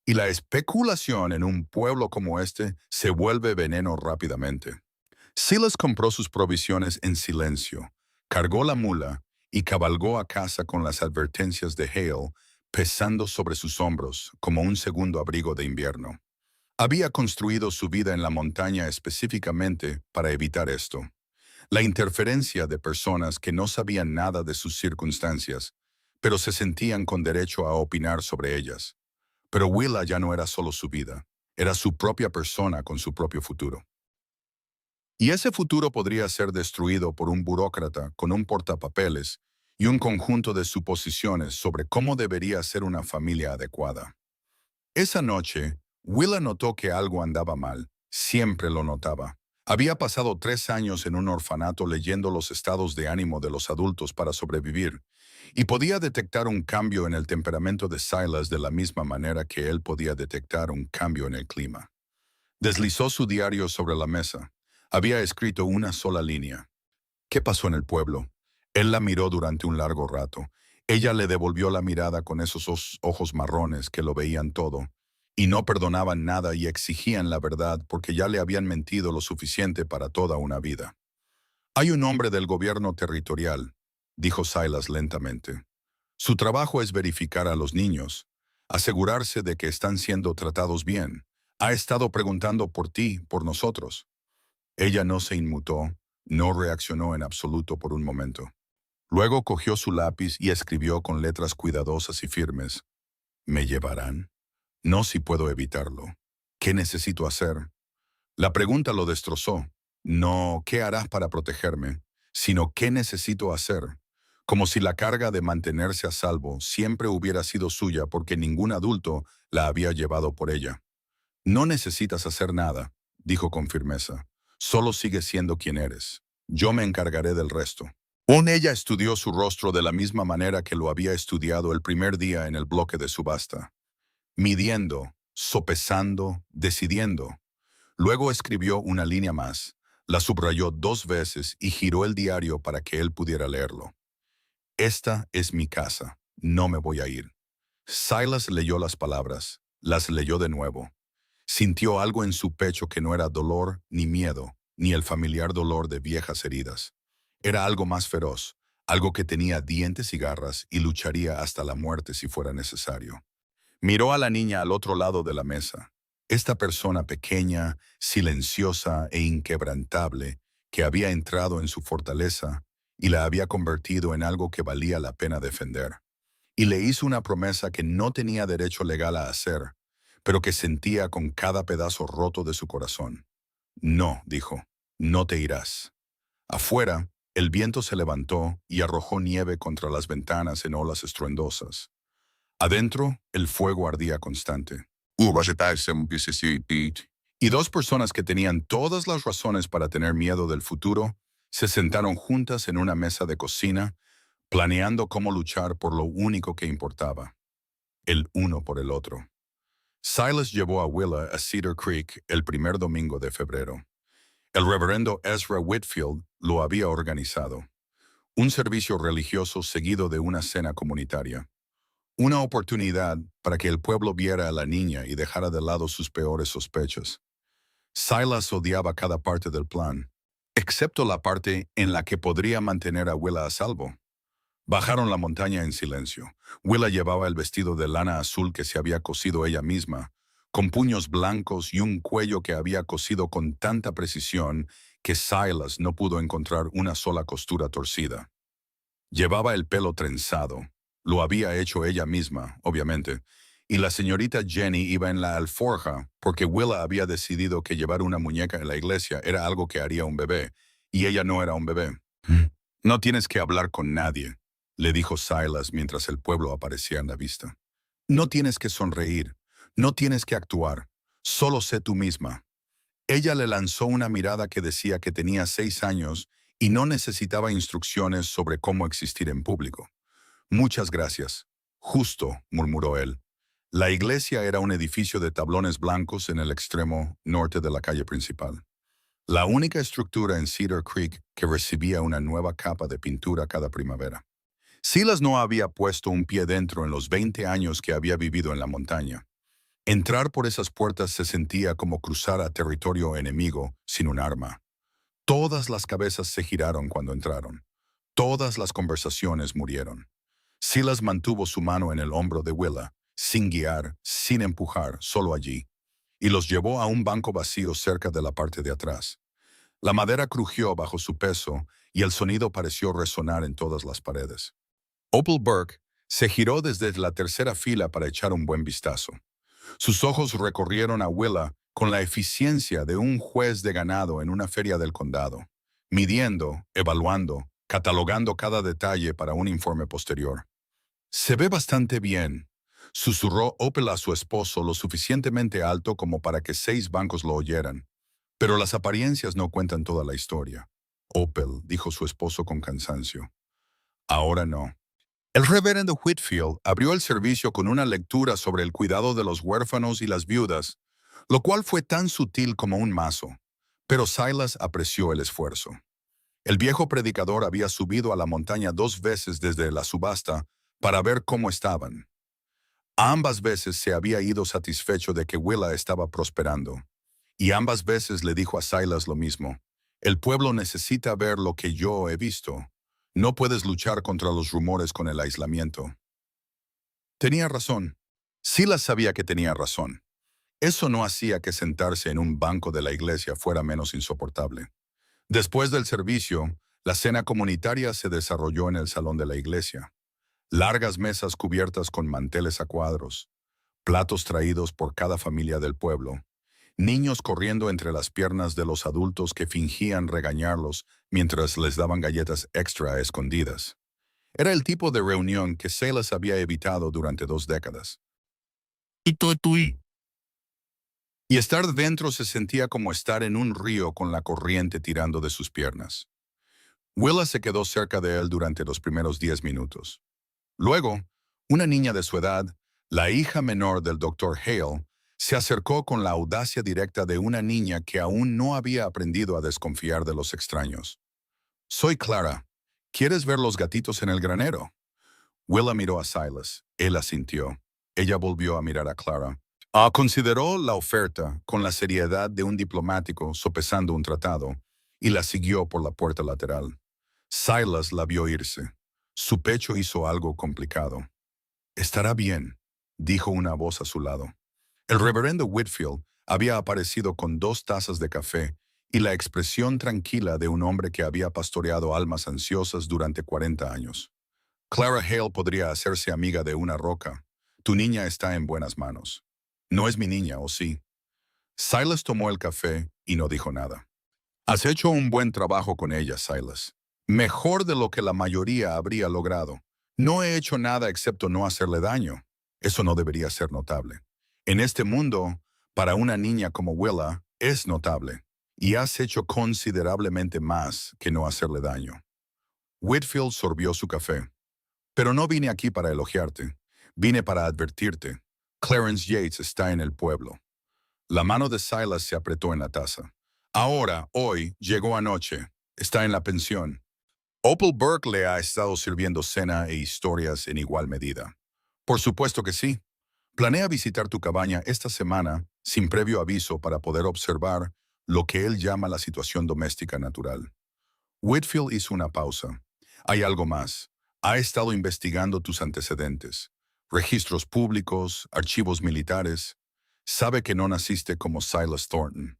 Y la especulación en un pueblo como este se vuelve veneno rápidamente. Silas compró sus provisiones en silencio, cargó la mula y cabalgó a casa con las advertencias de Hale pesando sobre sus hombros como un segundo abrigo de invierno. Había construido su vida en la montaña específicamente para evitar esto. La interferencia de personas que no sabían nada de sus circunstancias, pero se sentían con derecho a opinar sobre ellas. Pero Willa ya no era solo su vida, era su propia persona con su propio futuro. Y ese futuro podría ser destruido por un burócrata con un portapapeles y un conjunto de suposiciones sobre cómo debería ser una familia adecuada. Esa noche, Willa notó que algo andaba mal. Siempre lo notaba. Había pasado 3 años en un orfanato leyendo los estados de ánimo de los adultos para sobrevivir, y podía detectar un cambio en el temperamento de Silas de la misma manera que él podía detectar un cambio en el clima. Deslizó su diario sobre la mesa. Había escrito una sola línea. ¿Qué pasó en el pueblo? Él la miró durante un largo rato. Ella le devolvió la mirada con esos ojos marrones que lo veían todo, y no perdonaban nada y exigían la verdad porque ya le habían mentido lo suficiente para toda una vida. Hay un hombre del gobierno territorial, dijo Silas lentamente. Su trabajo es verificar a los niños, asegurarse de que están siendo tratados bien. Ha estado preguntando por ti, por nosotros. Ella no se inmutó, no reaccionó en absoluto por un momento. Luego cogió su lápiz y escribió con letras cuidadosas y firmes. ¿Me llevarán? No si puedo evitarlo. ¿Qué necesito hacer? La pregunta lo destrozó. No, ¿qué harás para protegerme? Sino, ¿qué necesito hacer? Como si la carga de mantenerse a salvo siempre hubiera sido suya porque ningún adulto la había llevado por ella. No necesitas hacer nada, dijo con firmeza. Solo sigue siendo quien eres. Yo me encargaré del resto. Ella estudió su rostro de la misma manera que lo había estudiado el primer día en el bloque de subasta. Midiendo, sopesando, decidiendo. Luego escribió una línea más, la subrayó 2 veces y giró el diario para que él pudiera leerlo. Esta es mi casa, no me voy a ir. Silas leyó las palabras, las leyó de nuevo. Sintió algo en su pecho que no era dolor ni miedo, ni el familiar dolor de viejas heridas. Era algo más feroz, algo que tenía dientes y garras y lucharía hasta la muerte si fuera necesario. Miró a la niña al otro lado de la mesa. Esta persona pequeña, silenciosa e inquebrantable, que había entrado en su fortaleza y la había convertido en algo que valía la pena defender. Y le hizo una promesa que no tenía derecho legal a hacer, pero que sentía con cada pedazo roto de su corazón. No, dijo, no te irás. Afuera, el viento se levantó y arrojó nieve contra las ventanas en olas estruendosas. Adentro, el fuego ardía constante. Y 2 personas que tenían todas las razones para tener miedo del futuro se sentaron juntas en una mesa de cocina, planeando cómo luchar por lo único que importaba, el uno por el otro. Silas llevó a Willa a Cedar Creek el primer domingo de febrero. El reverendo Ezra Whitfield lo había organizado. Un servicio religioso seguido de una cena comunitaria. Una oportunidad para que el pueblo viera a la niña y dejara de lado sus peores sospechas. Silas odiaba cada parte del plan, excepto la parte en la que podría mantener a Willa a salvo. Bajaron la montaña en silencio. Willa llevaba el vestido de lana azul que se había cosido ella misma, con puños blancos y un cuello que había cosido con tanta precisión que Silas no pudo encontrar una sola costura torcida. Llevaba el pelo trenzado. Lo había hecho ella misma, obviamente, y la señorita Jenny iba en la alforja porque Willa había decidido que llevar una muñeca en la iglesia era algo que haría un bebé, y ella no era un bebé. No tienes que hablar con nadie, le dijo Silas mientras el pueblo aparecía en la vista. No tienes que sonreír, no tienes que actuar, solo sé tú misma. Ella le lanzó una mirada que decía que tenía 6 años y no necesitaba instrucciones sobre cómo existir en público. Muchas gracias. Justo, murmuró él. La iglesia era un edificio de tablones blancos en el extremo norte de la calle principal. La única estructura en Cedar Creek que recibía una nueva capa de pintura cada primavera. Silas no había puesto un pie dentro en los 20 años que había vivido en la montaña. Entrar por esas puertas se sentía como cruzar a territorio enemigo sin un arma. Todas las cabezas se giraron cuando entraron. Todas las conversaciones murieron. Silas mantuvo su mano en el hombro de Willa, sin guiar, sin empujar, solo allí, y los llevó a un banco vacío cerca de la parte de atrás. La madera crujió bajo su peso y el sonido pareció resonar en todas las paredes. Opal Burke se giró desde la tercera fila para echar un buen vistazo. Sus ojos recorrieron a Willa con la eficiencia de un juez de ganado en una feria del condado, midiendo, evaluando, catalogando cada detalle para un informe posterior. Se ve bastante bien, susurró Opal a su esposo lo suficientemente alto como para que 6 bancos lo oyeran. Pero las apariencias no cuentan toda la historia. Opal, dijo su esposo con cansancio. Ahora no. El reverendo Whitfield abrió el servicio con una lectura sobre el cuidado de los huérfanos y las viudas, lo cual fue tan sutil como un mazo. Pero Silas apreció el esfuerzo. El viejo predicador había subido a la montaña 2 veces desde la subasta para ver cómo estaban. Ambas veces se había ido satisfecho de que Willa estaba prosperando. Y ambas veces le dijo a Silas lo mismo. El pueblo necesita ver lo que yo he visto. No puedes luchar contra los rumores con el aislamiento. Tenía razón. Silas sabía que tenía razón. Eso no hacía que sentarse en un banco de la iglesia fuera menos insoportable. Después del servicio, la cena comunitaria se desarrolló en el salón de la iglesia. Largas mesas cubiertas con manteles a cuadros, platos traídos por cada familia del pueblo, niños corriendo entre las piernas de los adultos que fingían regañarlos mientras les daban galletas extra a escondidas. Era el tipo de reunión que Silas había evitado durante 2 décadas. Y estar dentro se sentía como estar en un río con la corriente tirando de sus piernas. Willa se quedó cerca de él durante los primeros 10 minutos. Luego, una niña de su edad, la hija menor del Dr. Hale, se acercó con la audacia directa de una niña que aún no había aprendido a desconfiar de los extraños. Soy Clara. ¿Quieres ver los gatitos en el granero? Willa miró a Silas. Él asintió. Ella volvió a mirar a Clara. Consideró la oferta con la seriedad de un diplomático sopesando un tratado y la siguió por la puerta lateral. Silas la vio irse. Su pecho hizo algo complicado. Estará bien, dijo una voz a su lado. El reverendo Whitfield había aparecido con 2 tazas de café y la expresión tranquila de un hombre que había pastoreado almas ansiosas durante 40 años. Clara Hale podría hacerse amiga de una roca. Tu niña está en buenas manos. No es mi niña, ¿o sí? Silas tomó el café y no dijo nada. Has hecho un buen trabajo con ella, Silas. Mejor de lo que la mayoría habría logrado. No he hecho nada excepto no hacerle daño. Eso no debería ser notable. En este mundo, para una niña como Willa, es notable. Y has hecho considerablemente más que no hacerle daño. Whitfield sorbió su café. Pero no vine aquí para elogiarte. Vine para advertirte. Clarence Yates está en el pueblo. La mano de Silas se apretó en la taza. Ahora, hoy, llegó anoche. Está en la pensión. Opal Burke le ha estado sirviendo cena e historias en igual medida. Por supuesto que sí. Planea visitar tu cabaña esta semana sin previo aviso para poder observar lo que él llama la situación doméstica natural. Whitfield hizo una pausa. Hay algo más. Ha estado investigando tus antecedentes. Registros públicos, archivos militares. Sabe que no naciste como Silas Thornton.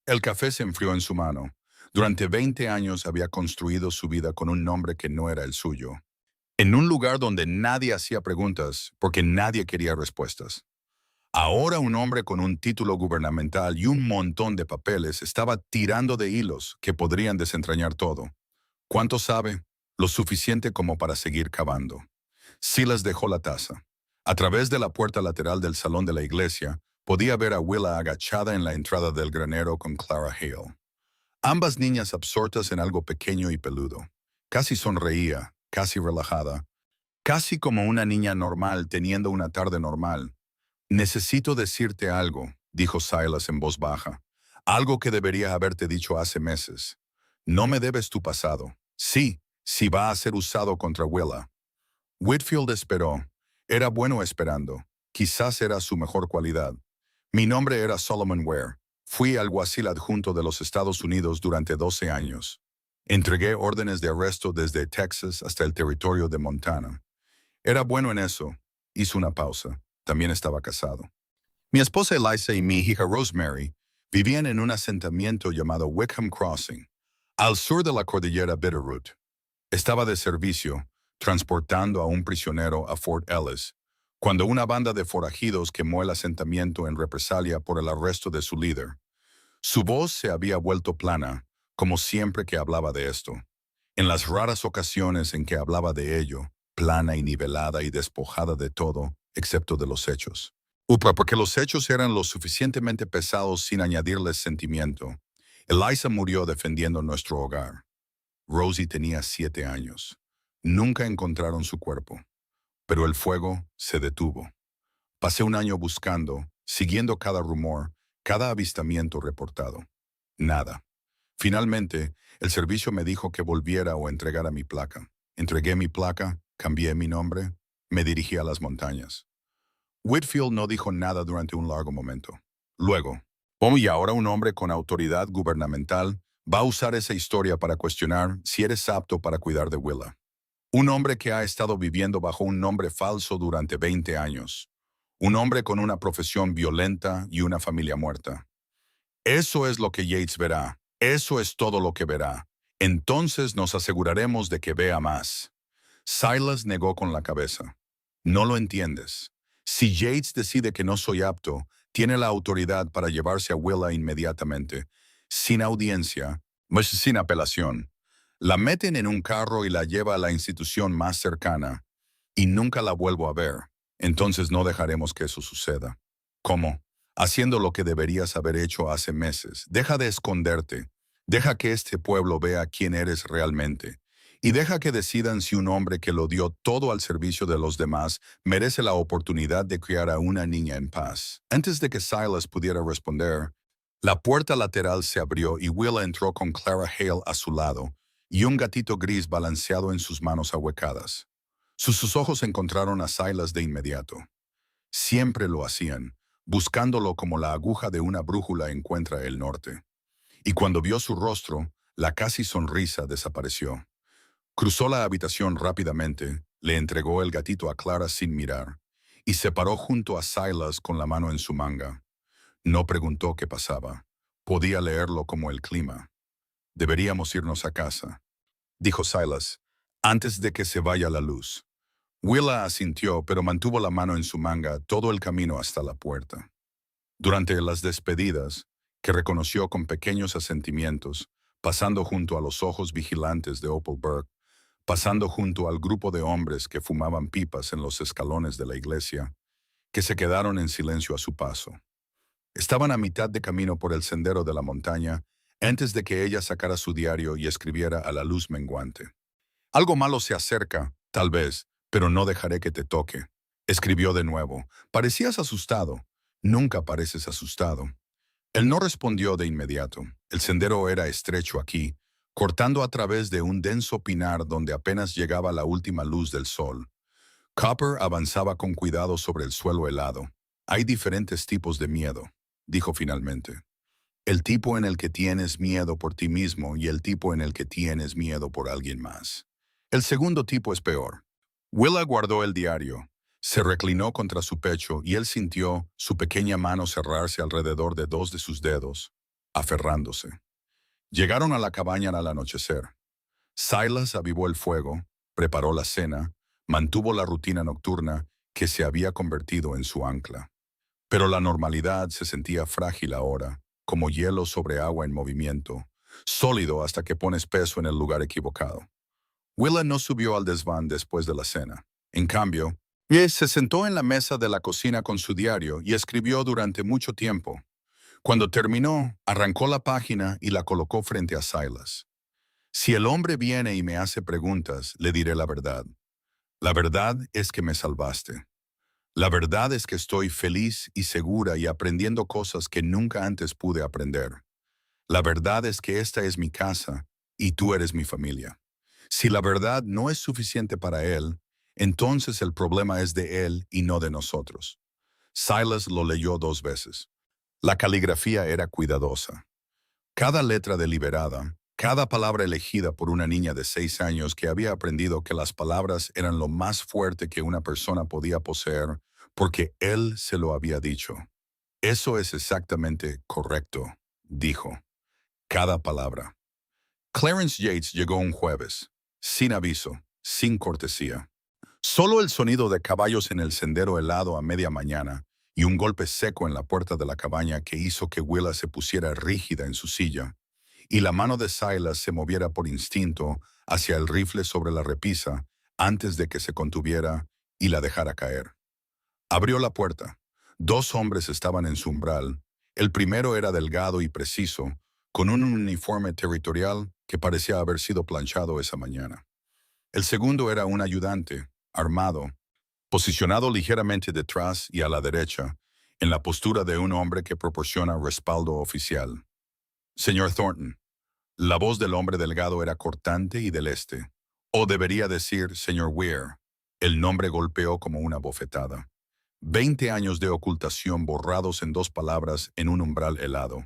El café se enfrió en su mano. Durante 20 años había construido su vida con un nombre que no era el suyo. En un lugar donde nadie hacía preguntas porque nadie quería respuestas. Ahora un hombre con un título gubernamental y un montón de papeles estaba tirando de hilos que podrían desentrañar todo. ¿Cuánto sabe? Lo suficiente como para seguir cavando. Silas dejó la taza. A través de la puerta lateral del salón de la iglesia, podía ver a Willa agachada en la entrada del granero con Clara Hale. Ambas niñas absortas en algo pequeño y peludo. Casi sonreía, casi relajada, casi como una niña normal teniendo una tarde normal. Necesito decirte algo, dijo Silas en voz baja. Algo que debería haberte dicho hace meses. No me debes tu pasado. Sí, si va a ser usado contra Willa. Whitfield esperó. Era bueno esperando. Quizás era su mejor cualidad. Mi nombre era Solomon Ware. Fui alguacil adjunto de los Estados Unidos durante 12 años. Entregué órdenes de arresto desde Texas hasta el territorio de Montana. Era bueno en eso. Hizo una pausa. También estaba casado. Mi esposa Eliza y mi hija Rosemary vivían en un asentamiento llamado Wickham Crossing, al sur de la cordillera Bitterroot. Estaba de servicio, transportando a un prisionero a Fort Ellis, cuando una banda de forajidos quemó el asentamiento en represalia por el arresto de su líder. Su voz se había vuelto plana, como siempre que hablaba de esto. En las raras ocasiones en que hablaba de ello, plana y nivelada y despojada de todo, excepto de los hechos. Porque los hechos eran lo suficientemente pesados sin añadirles sentimiento. Eliza murió defendiendo nuestro hogar. Rosie tenía 7 años. Nunca encontraron su cuerpo, pero el fuego se detuvo. Pasé un año buscando, siguiendo cada rumor, cada avistamiento reportado. Nada. Finalmente, el servicio me dijo que volviera o entregara mi placa. Entregué mi placa, cambié mi nombre, me dirigí a las montañas. Whitfield no dijo nada durante un largo momento. Luego, y ahora un hombre con autoridad gubernamental va a usar esa historia para cuestionar si eres apto para cuidar de Willa. Un hombre que ha estado viviendo bajo un nombre falso durante 20 años. Un hombre con una profesión violenta y una familia muerta. Eso es lo que Yates verá. Eso es todo lo que verá. Entonces nos aseguraremos de que vea más. Silas negó con la cabeza. No lo entiendes. Si Yates decide que no soy apto, tiene la autoridad para llevarse a Willa inmediatamente, sin audiencia, sin apelación. La meten en un carro y la lleva a la institución más cercana, y nunca la vuelvo a ver. Entonces no dejaremos que eso suceda. ¿Cómo? Haciendo lo que deberías haber hecho hace meses. Deja de esconderte. Deja que este pueblo vea quién eres realmente. Y deja que decidan si un hombre que lo dio todo al servicio de los demás merece la oportunidad de criar a una niña en paz. Antes de que Silas pudiera responder, la puerta lateral se abrió y Willa entró con Clara Hale a su lado y un gatito gris balanceado en sus manos ahuecadas. Sus ojos encontraron a Silas de inmediato. Siempre lo hacían, buscándolo como la aguja de una brújula encuentra el norte. Y cuando vio su rostro, la casi sonrisa desapareció. Cruzó la habitación rápidamente, le entregó el gatito a Clara sin mirar, y se paró junto a Silas con la mano en su manga. No preguntó qué pasaba. Podía leerlo como el clima. Deberíamos irnos a casa, dijo Silas, antes de que se vaya la luz. Willa asintió, pero mantuvo la mano en su manga todo el camino hasta la puerta. Durante las despedidas, que reconoció con pequeños asentimientos, pasando junto a los ojos vigilantes de Opal Burke, pasando junto al grupo de hombres que fumaban pipas en los escalones de la iglesia, que se quedaron en silencio a su paso. Estaban a mitad de camino por el sendero de la montaña antes de que ella sacara su diario y escribiera a la luz menguante. Algo malo se acerca, tal vez, pero no dejaré que te toque. Escribió de nuevo. Parecías asustado. Nunca pareces asustado. Él no respondió de inmediato. El sendero era estrecho aquí, cortando a través de un denso pinar donde apenas llegaba la última luz del sol. Copper avanzaba con cuidado sobre el suelo helado. Hay diferentes tipos de miedo, dijo finalmente. El tipo en el que tienes miedo por ti mismo y el tipo en el que tienes miedo por alguien más. El segundo tipo es peor. Willa guardó el diario. Se reclinó contra su pecho y él sintió su pequeña mano cerrarse alrededor de 2 de sus dedos, aferrándose. Llegaron a la cabaña al anochecer. Silas avivó el fuego, preparó la cena, mantuvo la rutina nocturna que se había convertido en su ancla. Pero la normalidad se sentía frágil ahora, como hielo sobre agua en movimiento, sólido hasta que pones peso en el lugar equivocado. Willa no subió al desván después de la cena. En cambio, se sentó en la mesa de la cocina con su diario y escribió durante mucho tiempo. Cuando terminó, arrancó la página y la colocó frente a Silas. Si el hombre viene y me hace preguntas, le diré la verdad. La verdad es que me salvaste. La verdad es que estoy feliz y segura y aprendiendo cosas que nunca antes pude aprender. La verdad es que esta es mi casa y tú eres mi familia. Si la verdad no es suficiente para él, entonces el problema es de él y no de nosotros. Silas lo leyó 2 veces. La caligrafía era cuidadosa. Cada letra deliberada, cada palabra elegida por una niña de 6 años que había aprendido que las palabras eran lo más fuerte que una persona podía poseer porque él se lo había dicho. Eso es exactamente correcto, dijo. Cada palabra. Clarence Yates llegó un jueves, sin aviso, sin cortesía. Solo el sonido de caballos en el sendero helado a media mañana y un golpe seco en la puerta de la cabaña que hizo que Willa se pusiera rígida en su silla y la mano de Silas se moviera por instinto hacia el rifle sobre la repisa antes de que se contuviera y la dejara caer. Abrió la puerta. 2 hombres estaban en su umbral. El primero era delgado y preciso, con un uniforme territorial que parecía haber sido planchado esa mañana. El segundo era un ayudante, armado, posicionado ligeramente detrás y a la derecha, en la postura de un hombre que proporciona respaldo oficial. Señor Thornton. La voz del hombre delgado era cortante y del este. O debería decir, señor Weir. El nombre golpeó como una bofetada. 20 años de ocultación borrados en 2 palabras en un umbral helado.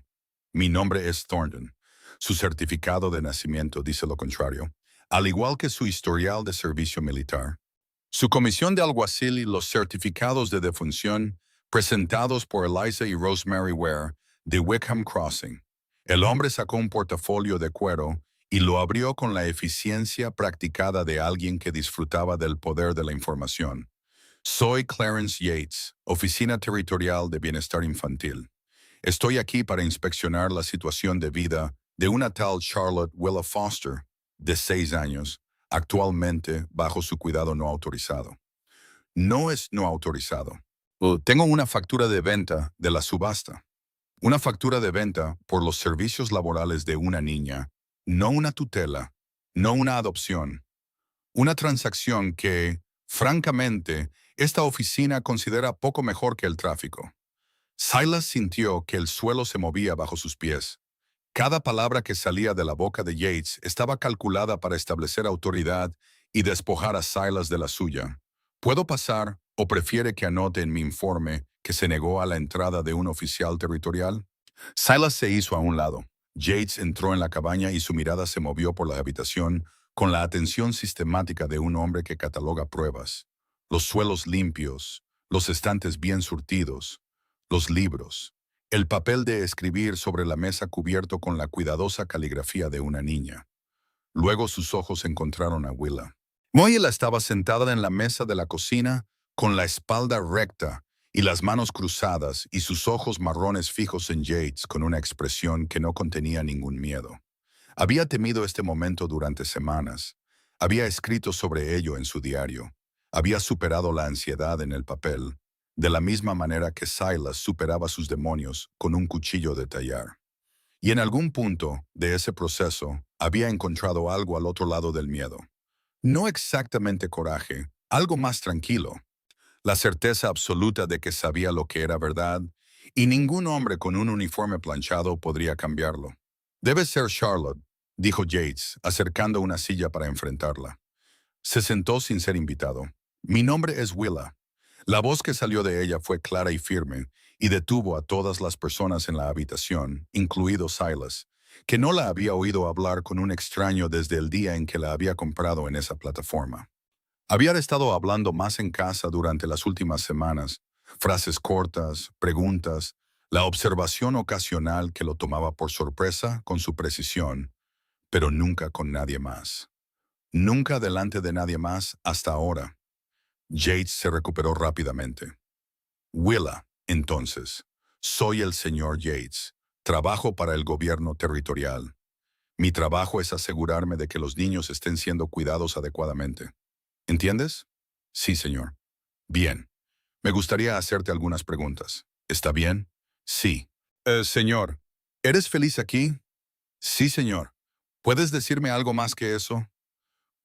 Mi nombre es Thornton. Su certificado de nacimiento dice lo contrario, al igual que su historial de servicio militar. Su comisión de alguacil y los certificados de defunción presentados por Eliza y Rosemary Ware de Wickham Crossing. El hombre sacó un portafolio de cuero y lo abrió con la eficiencia practicada de alguien que disfrutaba del poder de la información. Soy Clarence Yates, Oficina Territorial de Bienestar Infantil. Estoy aquí para inspeccionar la situación de vida de una tal Charlotte Willa Foster, de 6 años, actualmente bajo su cuidado no autorizado. No es no autorizado. Tengo una factura de venta de la subasta. Una factura de venta por los servicios laborales de una niña, no una tutela, no una adopción. Una transacción que, francamente, esta oficina considera poco mejor que el tráfico. Silas sintió que el suelo se movía bajo sus pies. Cada palabra que salía de la boca de Yates estaba calculada para establecer autoridad y despojar a Silas de la suya. ¿Puedo pasar o prefiere que anote en mi informe que se negó a la entrada de un oficial territorial? Silas se hizo a un lado. Yates entró en la cabaña y su mirada se movió por la habitación con la atención sistemática de un hombre que cataloga pruebas. Los suelos limpios, los estantes bien surtidos, los libros, el papel de escribir sobre la mesa cubierto con la cuidadosa caligrafía de una niña. Luego sus ojos encontraron a Willa. Willa estaba sentada en la mesa de la cocina con la espalda recta y las manos cruzadas y sus ojos marrones fijos en Yates con una expresión que no contenía ningún miedo. Había temido este momento durante semanas. Había escrito sobre ello en su diario. Había superado la ansiedad en el papel, de la misma manera que Silas superaba sus demonios con un cuchillo de tallar. Y en algún punto de ese proceso había encontrado algo al otro lado del miedo. No exactamente coraje, algo más tranquilo. La certeza absoluta de que sabía lo que era verdad, y ningún hombre con un uniforme planchado podría cambiarlo. Debe ser Charlotte, dijo Yates, acercando una silla para enfrentarla. Se sentó sin ser invitado. Mi nombre es Willa. La voz que salió de ella fue clara y firme, y detuvo a todas las personas en la habitación, incluido Silas, que no la había oído hablar con un extraño desde el día en que la había comprado en esa plataforma. Había estado hablando más en casa durante las últimas semanas, frases cortas, preguntas, la observación ocasional que lo tomaba por sorpresa con su precisión, pero nunca con nadie más. Nunca delante de nadie más hasta ahora. Yates se recuperó rápidamente. Willa, entonces, soy el señor Yates. Trabajo para el gobierno territorial. Mi trabajo es asegurarme de que los niños estén siendo cuidados adecuadamente. ¿Entiendes? Sí, señor. Bien. Me gustaría hacerte algunas preguntas. ¿Está bien? Sí. Señor, ¿eres feliz aquí? Sí, señor. ¿Puedes decirme algo más que eso?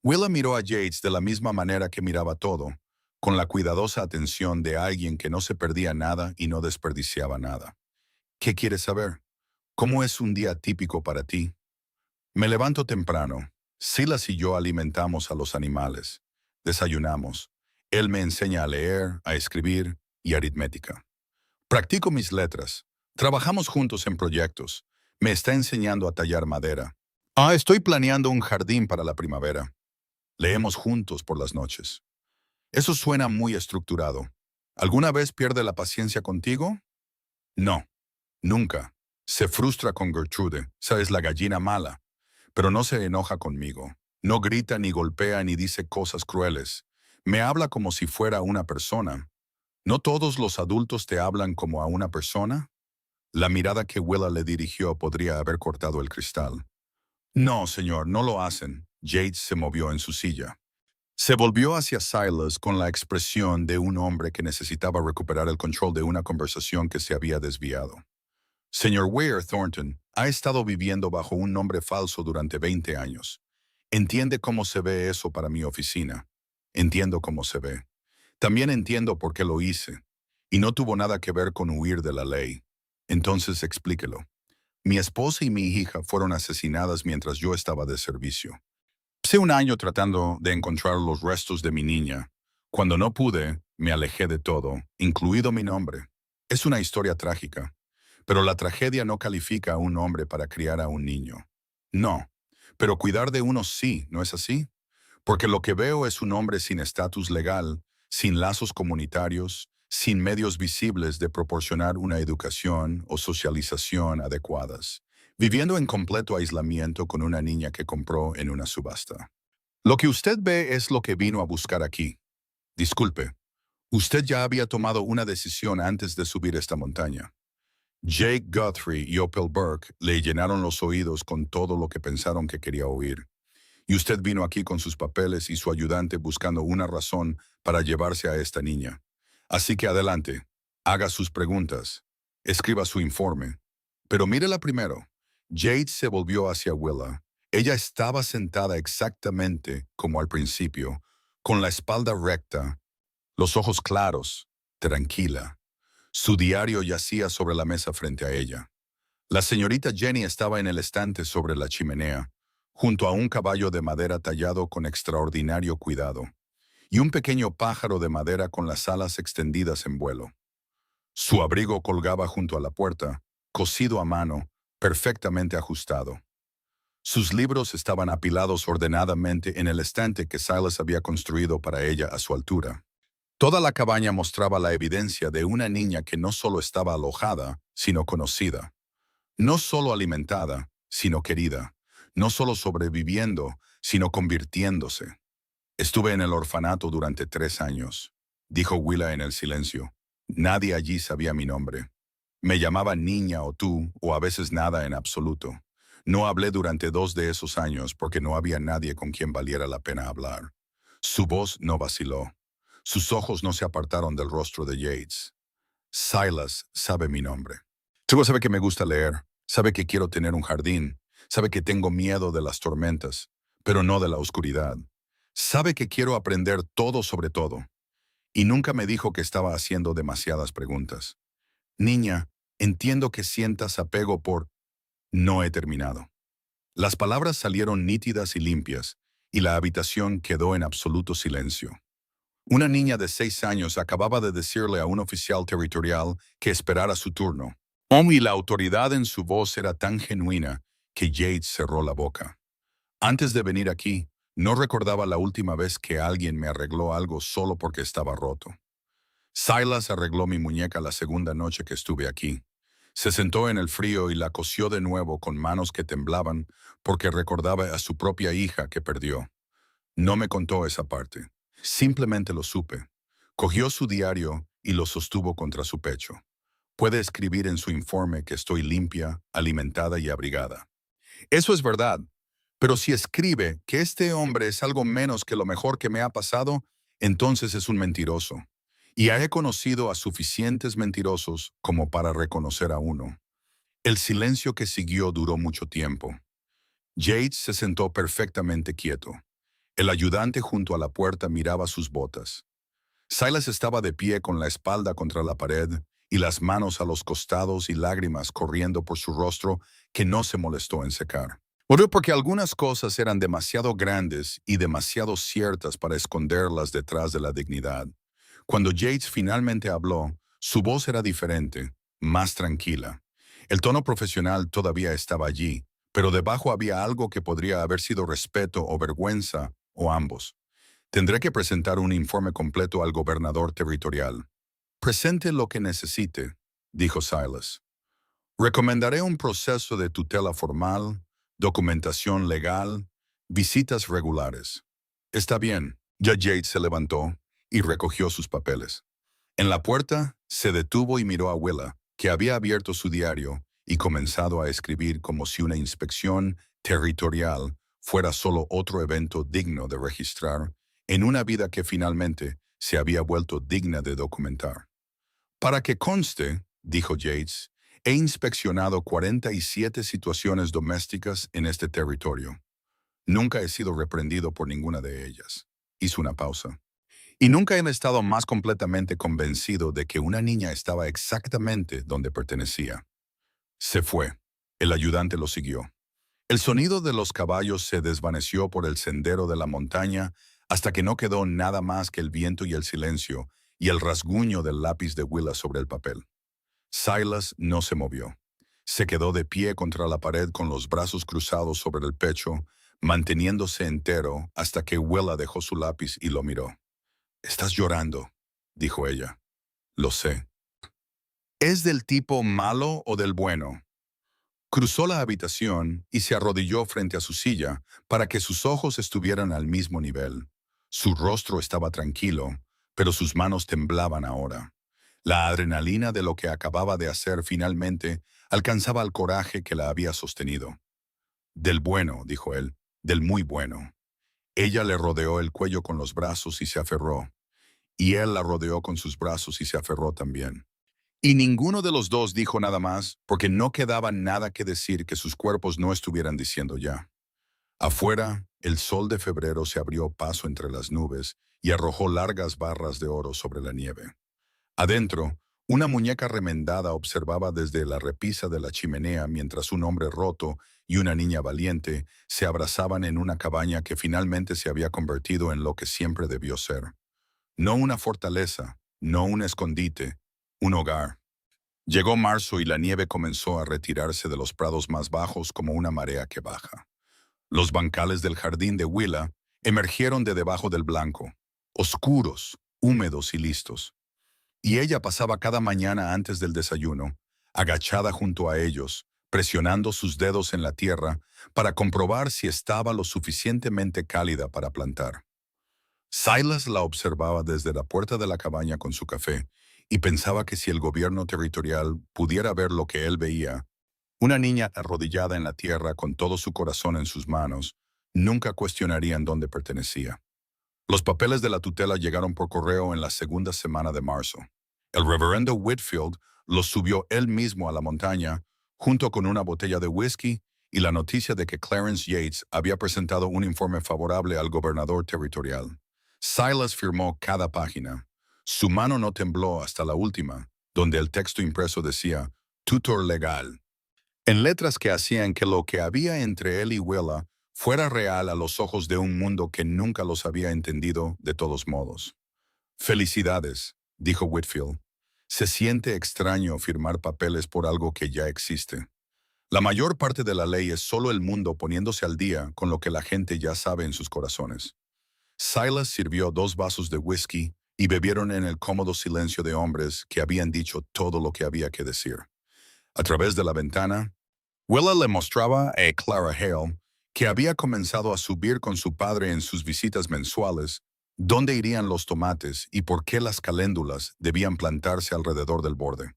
Willa miró a Yates de la misma manera que miraba todo, con la cuidadosa atención de alguien que no se perdía nada y no desperdiciaba nada. ¿Qué quieres saber? ¿Cómo es un día típico para ti? Me levanto temprano. Silas y yo alimentamos a los animales. Desayunamos. Él me enseña a leer, a escribir y aritmética. Practico mis letras. Trabajamos juntos en proyectos. Me está enseñando a tallar madera. Estoy planeando un jardín para la primavera. Leemos juntos por las noches. Eso suena muy estructurado. ¿Alguna vez pierde la paciencia contigo? No, nunca. Se frustra con Gertrude, esa es la gallina mala, pero no se enoja conmigo. No grita ni golpea ni dice cosas crueles. Me habla como si fuera una persona. ¿No todos los adultos te hablan como a una persona? La mirada que Willa le dirigió podría haber cortado el cristal. No, señor, no lo hacen. Yates se movió en su silla. Se volvió hacia Silas con la expresión de un hombre que necesitaba recuperar el control de una conversación que se había desviado. Señor Ware Thornton ha estado viviendo bajo un nombre falso durante 20 años. ¿Entiende cómo se ve eso para mi oficina? Entiendo cómo se ve. También entiendo por qué lo hice. Y no tuvo nada que ver con huir de la ley. Entonces explíquelo. Mi esposa y mi hija fueron asesinadas mientras yo estaba de servicio. Pasé un año tratando de encontrar los restos de mi niña. Cuando no pude, me alejé de todo, incluido mi nombre. Es una historia trágica, pero la tragedia no califica a un hombre para criar a un niño. No, pero cuidar de uno sí, ¿no es así? Porque lo que veo es un hombre sin estatus legal, sin lazos comunitarios, sin medios visibles de proporcionar una educación o socialización adecuadas, viviendo en completo aislamiento con una niña que compró en una subasta. Lo que usted ve es lo que vino a buscar aquí. Disculpe, usted ya había tomado una decisión antes de subir esta montaña. Jake Guthrie y Opel Burke le llenaron los oídos con todo lo que pensaron que quería oír. Y usted vino aquí con sus papeles y su ayudante buscando una razón para llevarse a esta niña. Así que adelante, haga sus preguntas, escriba su informe. Pero mírela primero. Jade se volvió hacia Willa. Ella estaba sentada exactamente como al principio, con la espalda recta, los ojos claros, tranquila. Su diario yacía sobre la mesa frente a ella. La señorita Jenny estaba en el estante sobre la chimenea, junto a un caballo de madera tallado con extraordinario cuidado, y un pequeño pájaro de madera con las alas extendidas en vuelo. Su abrigo colgaba junto a la puerta, cosido a mano, perfectamente ajustado. Sus libros estaban apilados ordenadamente en el estante que Silas había construido para ella a su altura. Toda la cabaña mostraba la evidencia de una niña que no solo estaba alojada, sino conocida. No solo alimentada, sino querida. No solo sobreviviendo, sino convirtiéndose. Estuve en el orfanato durante 3 años, dijo Willa en el silencio. Nadie allí sabía mi nombre. Me llamaba niña o tú, o a veces nada en absoluto. No hablé durante 2 de esos años porque no había nadie con quien valiera la pena hablar. Su voz no vaciló. Sus ojos no se apartaron del rostro de Yates. Silas sabe mi nombre. Seguro sabe que me gusta leer, sabe que quiero tener un jardín, sabe que tengo miedo de las tormentas, pero no de la oscuridad. Sabe que quiero aprender todo sobre todo. Y nunca me dijo que estaba haciendo demasiadas preguntas. Niña, entiendo que sientas apego por... No he terminado. Las palabras salieron nítidas y limpias, y la habitación quedó en absoluto silencio. Una niña de 6 años acababa de decirle a un oficial territorial que esperara su turno. Y la autoridad en su voz era tan genuina que Yates cerró la boca. Antes de venir aquí, no recordaba la última vez que alguien me arregló algo solo porque estaba roto. Silas arregló mi muñeca la segunda noche que estuve aquí. Se sentó en el frío y la cosió de nuevo con manos que temblaban porque recordaba a su propia hija que perdió. No me contó esa parte. Simplemente lo supe. Cogió su diario y lo sostuvo contra su pecho. Puede escribir en su informe que estoy limpia, alimentada y abrigada. Eso es verdad. Pero si escribe que este hombre es algo menos que lo mejor que me ha pasado, entonces es un mentiroso. Y he conocido a suficientes mentirosos como para reconocer a uno. El silencio que siguió duró mucho tiempo. Yates se sentó perfectamente quieto. El ayudante junto a la puerta miraba sus botas. Silas estaba de pie con la espalda contra la pared y las manos a los costados y lágrimas corriendo por su rostro que no se molestó en secar. Murió porque algunas cosas eran demasiado grandes y demasiado ciertas para esconderlas detrás de la dignidad. Cuando Yates finalmente habló, Su voz era diferente, más tranquila. El tono profesional todavía estaba allí, pero debajo había algo que podría haber sido respeto o vergüenza, o ambos. Tendré que presentar un informe completo al gobernador territorial. Presente lo que necesite, dijo Silas. Recomendaré un proceso de tutela formal, documentación legal, visitas regulares. Está bien. Ya Jade se levantó y recogió sus papeles. En la puerta, se detuvo y miró a Willa, que había abierto su diario y comenzado a escribir como si una inspección territorial fuera solo otro evento digno de registrar en una vida que finalmente se había vuelto digna de documentar. Para que conste, dijo Yates, he inspeccionado 47 situaciones domésticas en este territorio. Nunca he sido reprendido por ninguna de ellas. Hizo una pausa. Y nunca he estado más completamente convencido de que una niña estaba exactamente donde pertenecía. Se fue. El ayudante lo siguió. El sonido de los caballos se desvaneció por el sendero de la montaña hasta que no quedó nada más que el viento y el silencio y el rasguño del lápiz de Willa sobre el papel. Silas no se movió. Se quedó de pie contra la pared con los brazos cruzados sobre el pecho, manteniéndose entero hasta que Willa dejó su lápiz y lo miró. «Estás llorando», dijo ella. «Lo sé». «¿Es del tipo malo o del bueno?» Cruzó la habitación y se arrodilló frente a su silla para que sus ojos estuvieran al mismo nivel. Su rostro estaba tranquilo, pero sus manos temblaban ahora. La adrenalina de lo que acababa de hacer finalmente alcanzaba el coraje que la había sostenido. «Del bueno», dijo él, «del muy bueno». Ella le rodeó el cuello con los brazos y se aferró, y él la rodeó con sus brazos y se aferró también. Y ninguno de los dos dijo nada más, porque no quedaba nada que decir que sus cuerpos no estuvieran diciendo ya. Afuera, el sol de febrero se abrió paso entre las nubes y arrojó largas barras de oro sobre la nieve. Adentro, una muñeca remendada observaba desde la repisa de la chimenea mientras un hombre roto y una niña valiente se abrazaban en una cabaña que finalmente se había convertido en lo que siempre debió ser. No una fortaleza, no un escondite, un hogar. Llegó marzo y la nieve comenzó a retirarse de los prados más bajos como una marea que baja. Los bancales del jardín de Willa emergieron de debajo del blanco, oscuros, húmedos y listos. Y ella pasaba cada mañana antes del desayuno, agachada junto a ellos, presionando sus dedos en la tierra para comprobar si estaba lo suficientemente cálida para plantar. Silas la observaba desde la puerta de la cabaña con su café y pensaba que si el gobierno territorial pudiera ver lo que él veía, una niña arrodillada en la tierra con todo su corazón en sus manos, nunca cuestionarían dónde pertenecía. Los papeles de la tutela llegaron por correo en la segunda semana de marzo. El reverendo Whitfield los subió él mismo a la montaña, junto con una botella de whisky y la noticia de que Clarence Yates había presentado un informe favorable al gobernador territorial. Silas firmó cada página. Su mano no tembló hasta la última, donde el texto impreso decía «Tutor legal», en letras que hacían que lo que había entre él y Willa fuera real a los ojos de un mundo que nunca los había entendido de todos modos. «Felicidades», dijo Whitfield. «Se siente extraño firmar papeles por algo que ya existe. La mayor parte de la ley es solo el mundo poniéndose al día con lo que la gente ya sabe en sus corazones». Silas sirvió 2 vasos de whisky y bebieron en el cómodo silencio de hombres que habían dicho todo lo que había que decir. A través de la ventana, Willa le mostraba a Clara Hale, que había comenzado a subir con su padre en sus visitas mensuales, dónde irían los tomates y por qué las caléndulas debían plantarse alrededor del borde.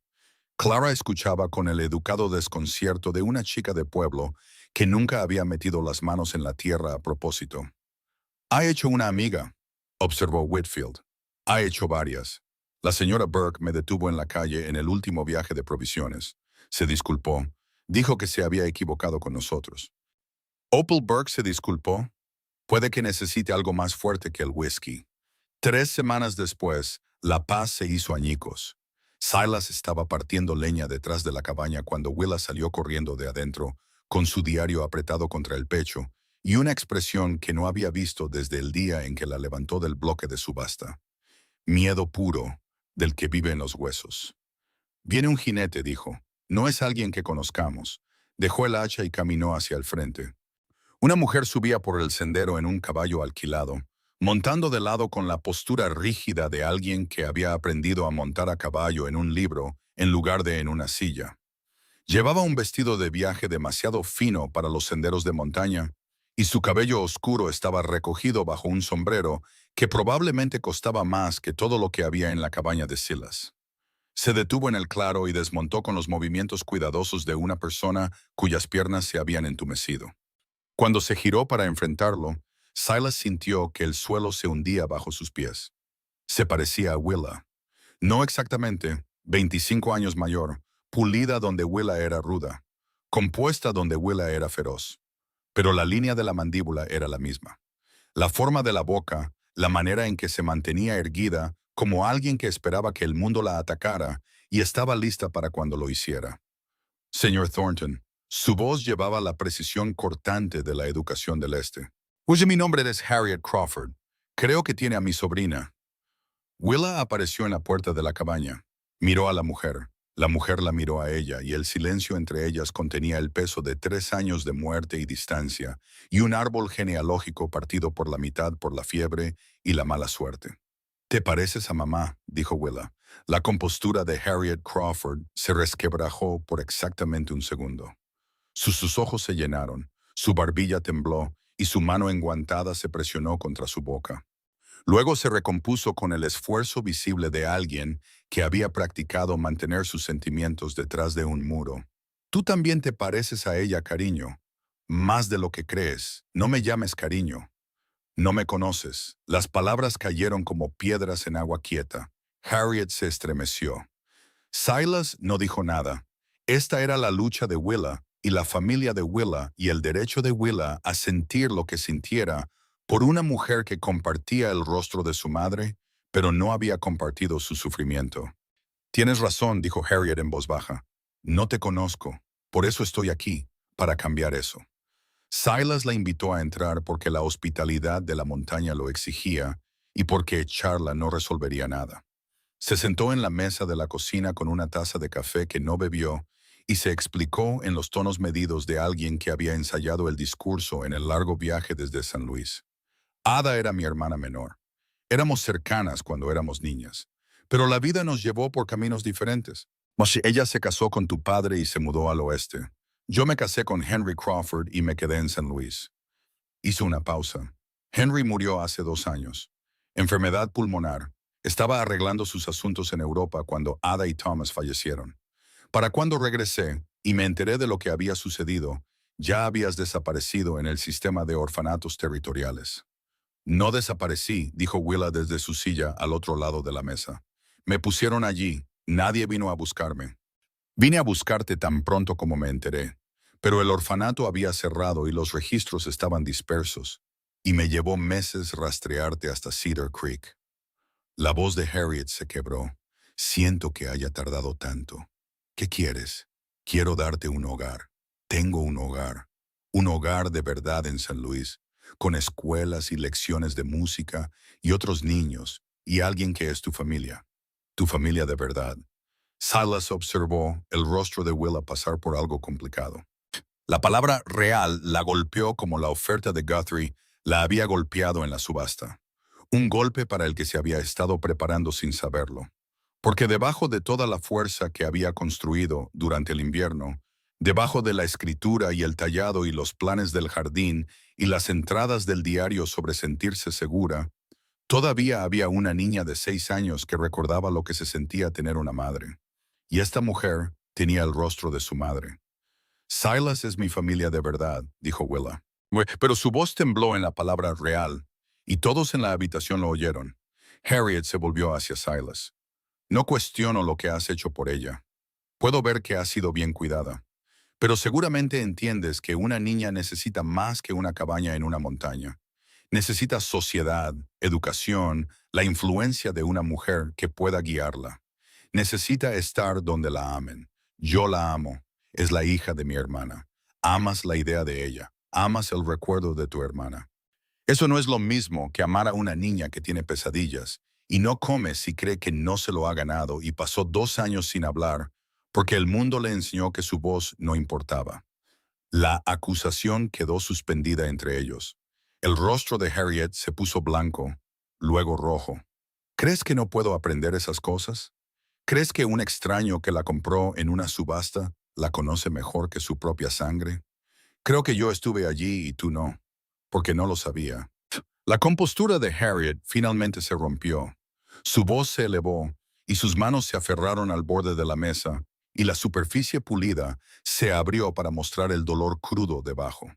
Clara escuchaba con el educado desconcierto de una chica de pueblo que nunca había metido las manos en la tierra a propósito. «Ha hecho una amiga», observó Whitfield. «Ha hecho varias. La señora Burke me detuvo en la calle en el último viaje de provisiones. Se disculpó. Dijo que se había equivocado con nosotros». «Opal Burke se disculpó. Puede que necesite algo más fuerte que el whisky». 3 semanas después, la paz se hizo añicos. Silas estaba partiendo leña detrás de la cabaña cuando Willa salió corriendo de adentro, con su diario apretado contra el pecho y una expresión que no había visto desde el día en que la levantó del bloque de subasta. Miedo puro, del que vive en los huesos. Viene un jinete, dijo. No es alguien que conozcamos. Dejó el hacha y caminó hacia el frente. Una mujer subía por el sendero en un caballo alquilado, montando de lado con la postura rígida de alguien que había aprendido a montar a caballo en un libro en lugar de en una silla. Llevaba un vestido de viaje demasiado fino para los senderos de montaña, y su cabello oscuro estaba recogido bajo un sombrero que probablemente costaba más que todo lo que había en la cabaña de Silas. Se detuvo en el claro y desmontó con los movimientos cuidadosos de una persona cuyas piernas se habían entumecido. Cuando se giró para enfrentarlo, Silas sintió que el suelo se hundía bajo sus pies. Se parecía a Willa. No exactamente, 25 años mayor, pulida donde Willa era ruda, compuesta donde Willa era feroz. Pero la línea de la mandíbula era la misma. La forma de la boca, la manera en que se mantenía erguida, como alguien que esperaba que el mundo la atacara y estaba lista para cuando lo hiciera. Señor Thornton, su voz llevaba la precisión cortante de la educación del Este. Oye, mi nombre es Harriet Crawford. Creo que tiene a mi sobrina. Willa apareció en la puerta de la cabaña. Miró a la mujer. La mujer la miró a ella, y el silencio entre ellas contenía el peso de 3 años de muerte y distancia, y un árbol genealógico partido por la mitad por la fiebre y la mala suerte. «Te pareces a mamá», dijo Willa. La compostura de Harriet Crawford se resquebrajó por exactamente un segundo. Sus ojos se llenaron, su barbilla tembló, y su mano enguantada se presionó contra su boca. Luego se recompuso con el esfuerzo visible de alguien que había practicado mantener sus sentimientos detrás de un muro. «Tú también te pareces a ella, cariño. Más de lo que crees. No me llames cariño. No me conoces». Las palabras cayeron como piedras en agua quieta. Harriet se estremeció. Silas no dijo nada. Esta era la lucha de Willa y la familia de Willa y el derecho de Willa a sentir lo que sintiera por una mujer que compartía el rostro de su madre, pero no había compartido su sufrimiento. «Tienes razón», dijo Harriet en voz baja. «No te conozco. Por eso estoy aquí, para cambiar eso». Silas la invitó a entrar porque la hospitalidad de la montaña lo exigía y porque echarla no resolvería nada. Se sentó en la mesa de la cocina con una taza de café que no bebió y se explicó en los tonos medidos de alguien que había ensayado el discurso en el largo viaje desde San Luis. «Ada era mi hermana menor. Éramos cercanas cuando éramos niñas, pero la vida nos llevó por caminos diferentes. Ella se casó con tu padre y se mudó al oeste. Yo me casé con Henry Crawford y me quedé en San Luis». Hizo una pausa. «Henry murió hace 2 años. Enfermedad pulmonar. Estaba arreglando sus asuntos en Europa cuando Ada y Thomas fallecieron. Para cuando regresé y me enteré de lo que había sucedido, ya habías desaparecido en el sistema de orfanatos territoriales». «No desaparecí», dijo Willa desde su silla al otro lado de la mesa. «Me pusieron allí. Nadie vino a buscarme. Vine a buscarte tan pronto como me enteré, pero el orfanato había cerrado y los registros estaban dispersos, y me llevó meses rastrearte hasta Cedar Creek». La voz de Harriet se quebró. «Siento que haya tardado tanto. ¿Qué quieres? Quiero darte un hogar. Tengo un hogar. Un hogar de verdad en San Luis, con escuelas y lecciones de música y otros niños, y alguien que es tu familia. Tu familia de verdad». Silas observó el rostro de Willa pasar por algo complicado. La palabra real la golpeó como la oferta de Guthrie la había golpeado en la subasta. Un golpe para el que se había estado preparando sin saberlo. Porque debajo de toda la fuerza que había construido durante el invierno, debajo de la escritura y el tallado y los planes del jardín y las entradas del diario sobre sentirse segura, todavía había una niña de 6 años que recordaba lo que se sentía tener una madre. Y esta mujer tenía el rostro de su madre. «Silas es mi familia de verdad», dijo Willa. Pero su voz tembló en la palabra real, y todos en la habitación lo oyeron. Harriet se volvió hacia Silas. «No cuestiono lo que has hecho por ella. Puedo ver que has sido bien cuidada. Pero seguramente entiendes que una niña necesita más que una cabaña en una montaña. Necesita sociedad, educación, la influencia de una mujer que pueda guiarla. Necesita estar donde la amen. Yo la amo. Es la hija de mi hermana. Amas la idea de ella. Amas el recuerdo de tu hermana. Eso no es lo mismo que amar a una niña que tiene pesadillas y no come si cree que no se lo ha ganado y pasó 2 años sin hablar porque el mundo le enseñó que su voz no importaba. La acusación quedó suspendida entre ellos. El rostro de Harriet se puso blanco, luego rojo. ¿Crees que no puedo aprender esas cosas? ¿Crees que un extraño que la compró en una subasta la conoce mejor que su propia sangre? Creo que yo estuve allí y tú no, porque no lo sabía. La compostura de Harriet finalmente se rompió. Su voz se elevó y sus manos se aferraron al borde de la mesa y la superficie pulida se abrió para mostrar el dolor crudo debajo.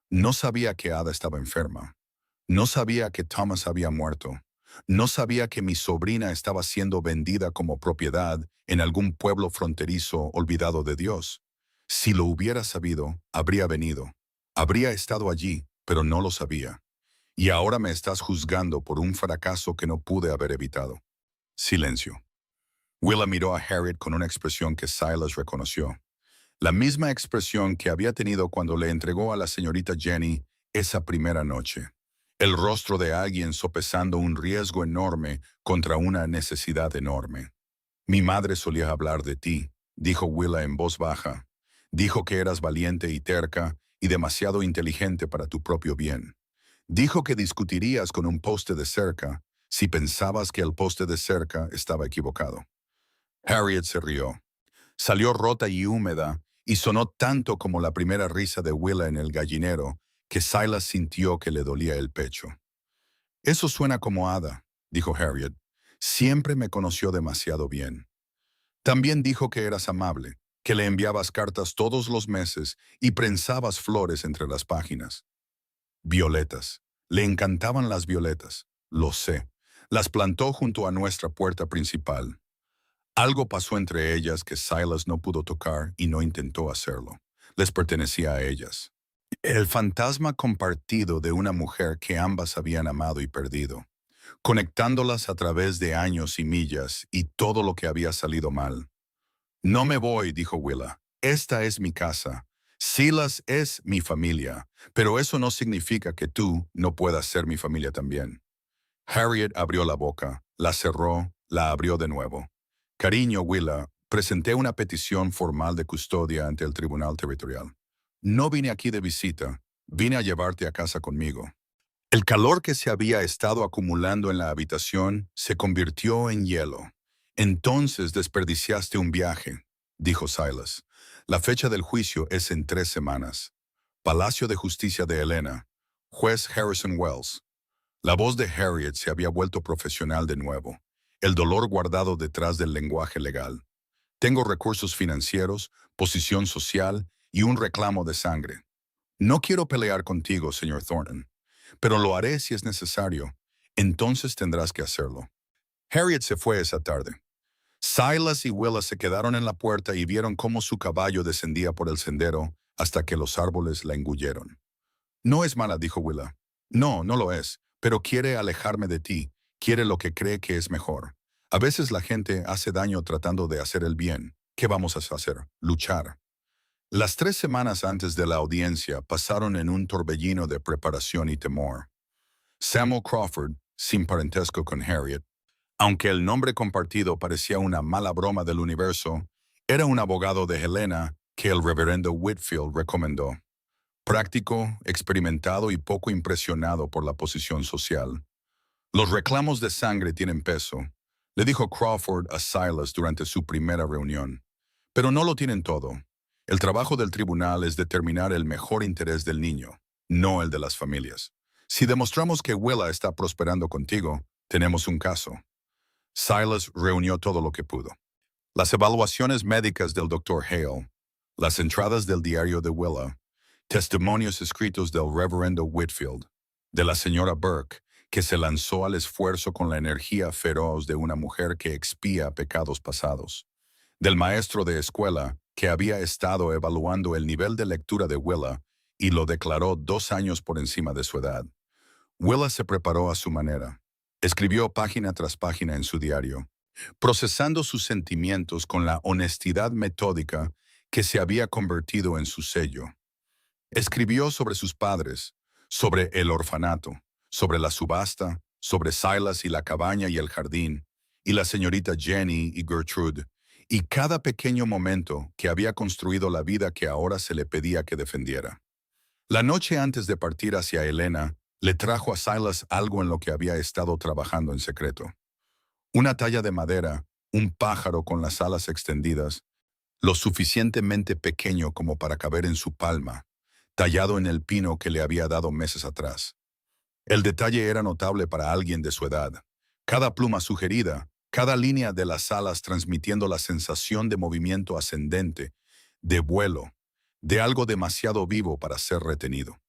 No sabía que Ada estaba enferma. No sabía que Thomas había muerto. No sabía que mi sobrina estaba siendo vendida como propiedad en algún pueblo fronterizo olvidado de Dios. Si lo hubiera sabido, habría venido. Habría estado allí, pero no lo sabía. Y ahora me estás juzgando por un fracaso que no pude haber evitado. Silencio. Willa miró a Harriet con una expresión que Silas reconoció. La misma expresión que había tenido cuando le entregó a la señorita Jenny esa primera noche. El rostro de alguien sopesando un riesgo enorme contra una necesidad enorme. Mi madre solía hablar de ti, dijo Willa en voz baja. Dijo que eras valiente y terca y demasiado inteligente para tu propio bien. Dijo que discutirías con un poste de cerca si pensabas que el poste de cerca estaba equivocado. Harriet se rió. Salió rota y húmeda y sonó tanto como la primera risa de Willa en el gallinero que Silas sintió que le dolía el pecho. Eso suena como Ada, dijo Harriet. Siempre me conoció demasiado bien. También dijo que eras amable, que le enviabas cartas todos los meses y prensabas flores entre las páginas. Violetas. Le encantaban las violetas, lo sé. Las plantó junto a nuestra puerta principal. Algo pasó entre ellas que Silas no pudo tocar y no intentó hacerlo. Les pertenecía a ellas. El fantasma compartido de una mujer que ambas habían amado y perdido, conectándolas a través de años y millas y todo lo que había salido mal. No me voy, dijo Willa. Esta es mi casa. Silas es mi familia, pero eso no significa que tú no puedas ser mi familia también. Harriet abrió la boca, la cerró, la abrió de nuevo. Cariño, Willa, presenté una petición formal de custodia ante el Tribunal Territorial. No vine aquí de visita, vine a llevarte a casa conmigo. El calor que se había estado acumulando en la habitación se convirtió en hielo. Entonces desperdiciaste un viaje, dijo Silas. La fecha del juicio es en 3 semanas. Palacio de Justicia de Helena. Juez Harrison Wells. La voz de Harriet se había vuelto profesional de nuevo. El dolor guardado detrás del lenguaje legal. Tengo recursos financieros, posición social y un reclamo de sangre. No quiero pelear contigo, señor Thornton, pero lo haré si es necesario. Entonces tendrás que hacerlo. Harriet se fue esa tarde. Silas y Willa se quedaron en la puerta y vieron cómo su caballo descendía por el sendero hasta que los árboles la engulleron. No es mala, dijo Willa. No, no lo es, pero quiere alejarme de ti, quiere lo que cree que es mejor. A veces la gente hace daño tratando de hacer el bien. ¿Qué vamos a hacer? Luchar. Las 3 semanas antes de la audiencia pasaron en un torbellino de preparación y temor. Samuel Crawford, sin parentesco con Harriet, aunque el nombre compartido parecía una mala broma del universo, era un abogado de Helena que el reverendo Whitfield recomendó. Práctico, experimentado y poco impresionado por la posición social. Los reclamos de sangre tienen peso, le dijo Crawford a Silas durante su primera reunión. Pero no lo tienen todo. El trabajo del tribunal es determinar el mejor interés del niño, no el de las familias. Si demostramos que Willa está prosperando contigo, tenemos un caso. Silas reunió todo lo que pudo. Las evaluaciones médicas del Dr. Hale, las entradas del diario de Willa, testimonios escritos del reverendo Whitfield, de la señora Burke, que se lanzó al esfuerzo con la energía feroz de una mujer que expía pecados pasados, del maestro de escuela que había estado evaluando el nivel de lectura de Willa y lo declaró 2 años por encima de su edad. Willa se preparó a su manera. Escribió página tras página en su diario, procesando sus sentimientos con la honestidad metódica que se había convertido en su sello. Escribió sobre sus padres, sobre el orfanato, sobre la subasta, sobre Silas y la cabaña y el jardín, y la señorita Jenny y Gertrude, y cada pequeño momento que había construido la vida que ahora se le pedía que defendiera. La noche antes de partir hacia Helena, le trajo a Silas algo en lo que había estado trabajando en secreto. Una talla de madera, un pájaro con las alas extendidas, lo suficientemente pequeño como para caber en su palma, tallado en el pino que le había dado meses atrás. El detalle era notable para alguien de su edad. Cada pluma sugerida, cada línea de las alas transmitiendo la sensación de movimiento ascendente, de vuelo, de algo demasiado vivo para ser retenido.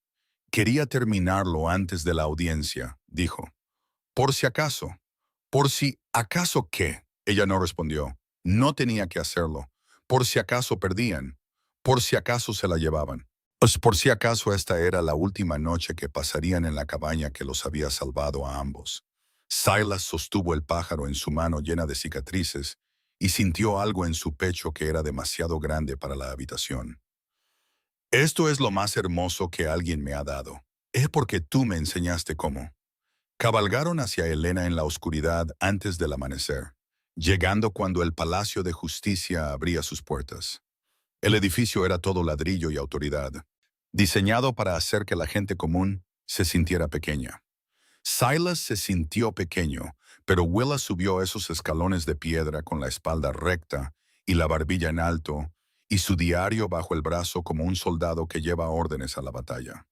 Quería terminarlo antes de la audiencia, dijo. Por si acaso. Por si acaso qué. Ella no respondió. No tenía que hacerlo. Por si acaso perdían. Por si acaso se la llevaban. Pues por si acaso esta era la última noche que pasarían en la cabaña que los había salvado a ambos. Silas sostuvo el pájaro en su mano llena de cicatrices y sintió algo en su pecho que era demasiado grande para la habitación. Esto es lo más hermoso que alguien me ha dado. Es porque tú me enseñaste cómo. Cabalgaron hacia Helena en la oscuridad antes del amanecer, llegando cuando el Palacio de Justicia abría sus puertas. El edificio era todo ladrillo y autoridad, diseñado para hacer que la gente común se sintiera pequeña. Silas se sintió pequeño, pero Willa subió esos escalones de piedra con la espalda recta y la barbilla en alto, y su diario bajo el brazo como un soldado que lleva órdenes a la batalla.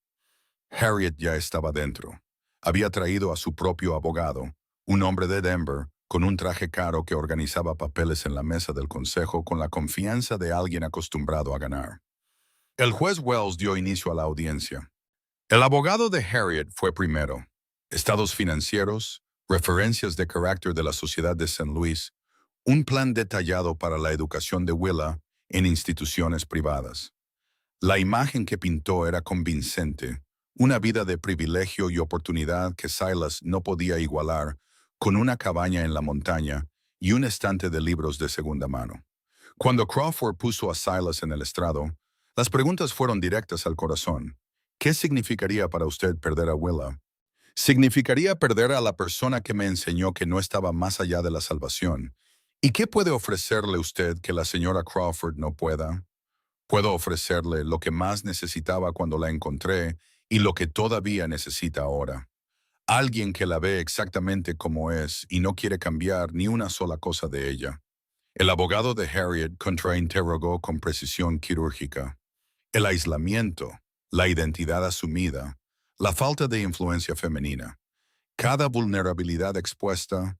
Harriet ya estaba dentro. Había traído a su propio abogado, un hombre de Denver, con un traje caro que organizaba papeles en la mesa del consejo con la confianza de alguien acostumbrado a ganar. El juez Wells dio inicio a la audiencia. El abogado de Harriet fue primero. Estados financieros, referencias de carácter de la sociedad de St. Louis, un plan detallado para la educación de Willa en instituciones privadas. La imagen que pintó era convincente, una vida de privilegio y oportunidad que Silas no podía igualar, con una cabaña en la montaña y un estante de libros de segunda mano. Cuando Crawford puso a Silas en el estrado, las preguntas fueron directas al corazón. ¿Qué significaría para usted perder a Willa? Significaría perder a la persona que me enseñó que no estaba más allá de la salvación. ¿Y qué puede ofrecerle usted que la señora Crawford no pueda? Puedo ofrecerle lo que más necesitaba cuando la encontré y lo que todavía necesita ahora. Alguien que la ve exactamente como es y no quiere cambiar ni una sola cosa de ella. El abogado de Harriet contrainterrogó con precisión quirúrgica. El aislamiento, la identidad asumida, la falta de influencia femenina, cada vulnerabilidad expuesta,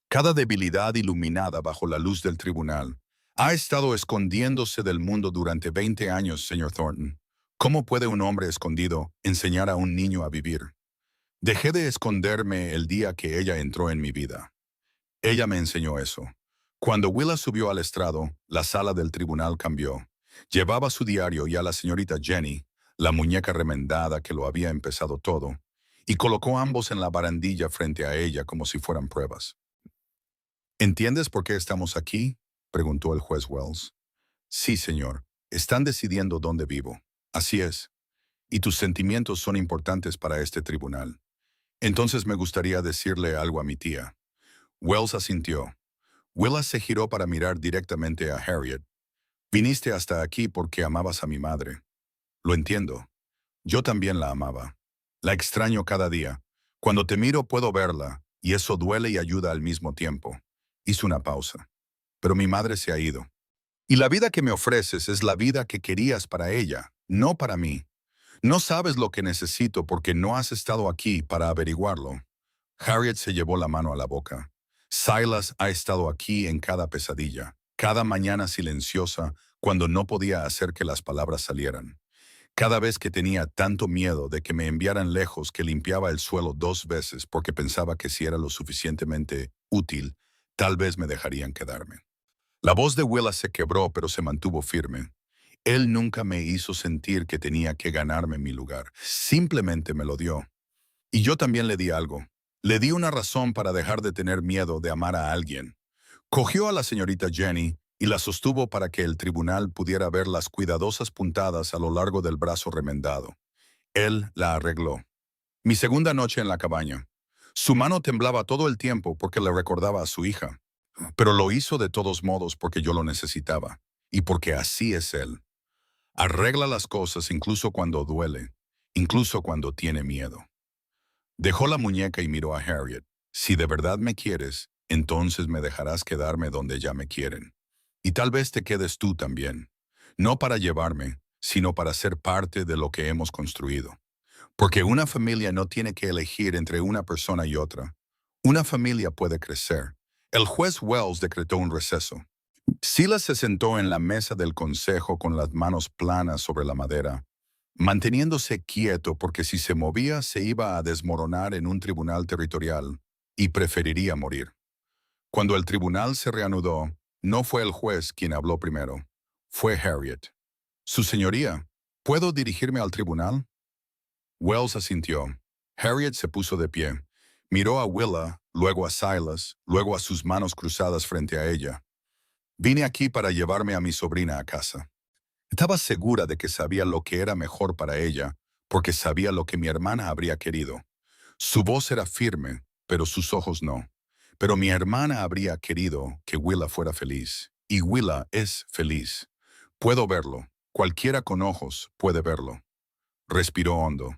cada debilidad iluminada bajo la luz del tribunal, ha estado escondiéndose del mundo durante 20 años, señor Thornton. ¿Cómo puede un hombre escondido enseñar a un niño a vivir? Dejé de esconderme el día que ella entró en mi vida. Ella me enseñó eso. Cuando Willa subió al estrado, la sala del tribunal cambió. Llevaba su diario y a la señorita Jenny, la muñeca remendada que lo había empezado todo, y colocó ambos en la barandilla frente a ella como si fueran pruebas. ¿Entiendes por qué estamos aquí?, preguntó el juez Wells. Sí, señor. Están decidiendo dónde vivo. Así es. Y tus sentimientos son importantes para este tribunal. Entonces me gustaría decirle algo a mi tía. Wells asintió. Willa se giró para mirar directamente a Harriet. Viniste hasta aquí porque amabas a mi madre. Lo entiendo. Yo también la amaba. La extraño cada día. Cuando te miro puedo verla, y eso duele y ayuda al mismo tiempo. Hizo una pausa. Pero mi madre se ha ido. Y la vida que me ofreces es la vida que querías para ella, no para mí. No sabes lo que necesito porque no has estado aquí para averiguarlo. Harriet se llevó la mano a la boca. Silas ha estado aquí en cada pesadilla, cada mañana silenciosa cuando no podía hacer que las palabras salieran. Cada vez que tenía tanto miedo de que me enviaran lejos que limpiaba el suelo 2 veces porque pensaba que si era lo suficientemente útil, tal vez me dejarían quedarme. La voz de Willa se quebró pero se mantuvo firme. Él nunca me hizo sentir que tenía que ganarme mi lugar. Simplemente me lo dio. Y yo también le di algo. Le di una razón para dejar de tener miedo de amar a alguien. Cogió a la señorita Jenny y la sostuvo para que el tribunal pudiera ver las cuidadosas puntadas a lo largo del brazo remendado. Él la arregló. Mi segunda noche en la cabaña. Su mano temblaba todo el tiempo porque le recordaba a su hija, pero lo hizo de todos modos porque yo lo necesitaba, y porque así es él. Arregla las cosas incluso cuando duele, incluso cuando tiene miedo. Dejó la muñeca y miró a Harriet. Si de verdad me quieres, entonces me dejarás quedarme donde ya me quieren. Y tal vez te quedes tú también. No para llevarme, sino para ser parte de lo que hemos construido. Porque una familia no tiene que elegir entre una persona y otra. Una familia puede crecer. El juez Wells decretó un receso. Silas se sentó en la mesa del consejo con las manos planas sobre la madera, manteniéndose quieto porque si se movía se iba a desmoronar en un tribunal territorial y preferiría morir. Cuando el tribunal se reanudó, no fue el juez quien habló primero, fue Harriet. Su señoría, ¿puedo dirigirme al tribunal? Wells asintió. Harriet se puso de pie. Miró a Willa, luego a Silas, luego a sus manos cruzadas frente a ella. Vine aquí para llevarme a mi sobrina a casa. Estaba segura de que sabía lo que era mejor para ella, porque sabía lo que mi hermana habría querido. Su voz era firme, pero sus ojos no. Pero mi hermana habría querido que Willa fuera feliz, y Willa es feliz. Puedo verlo. Cualquiera con ojos puede verlo. Respiró hondo.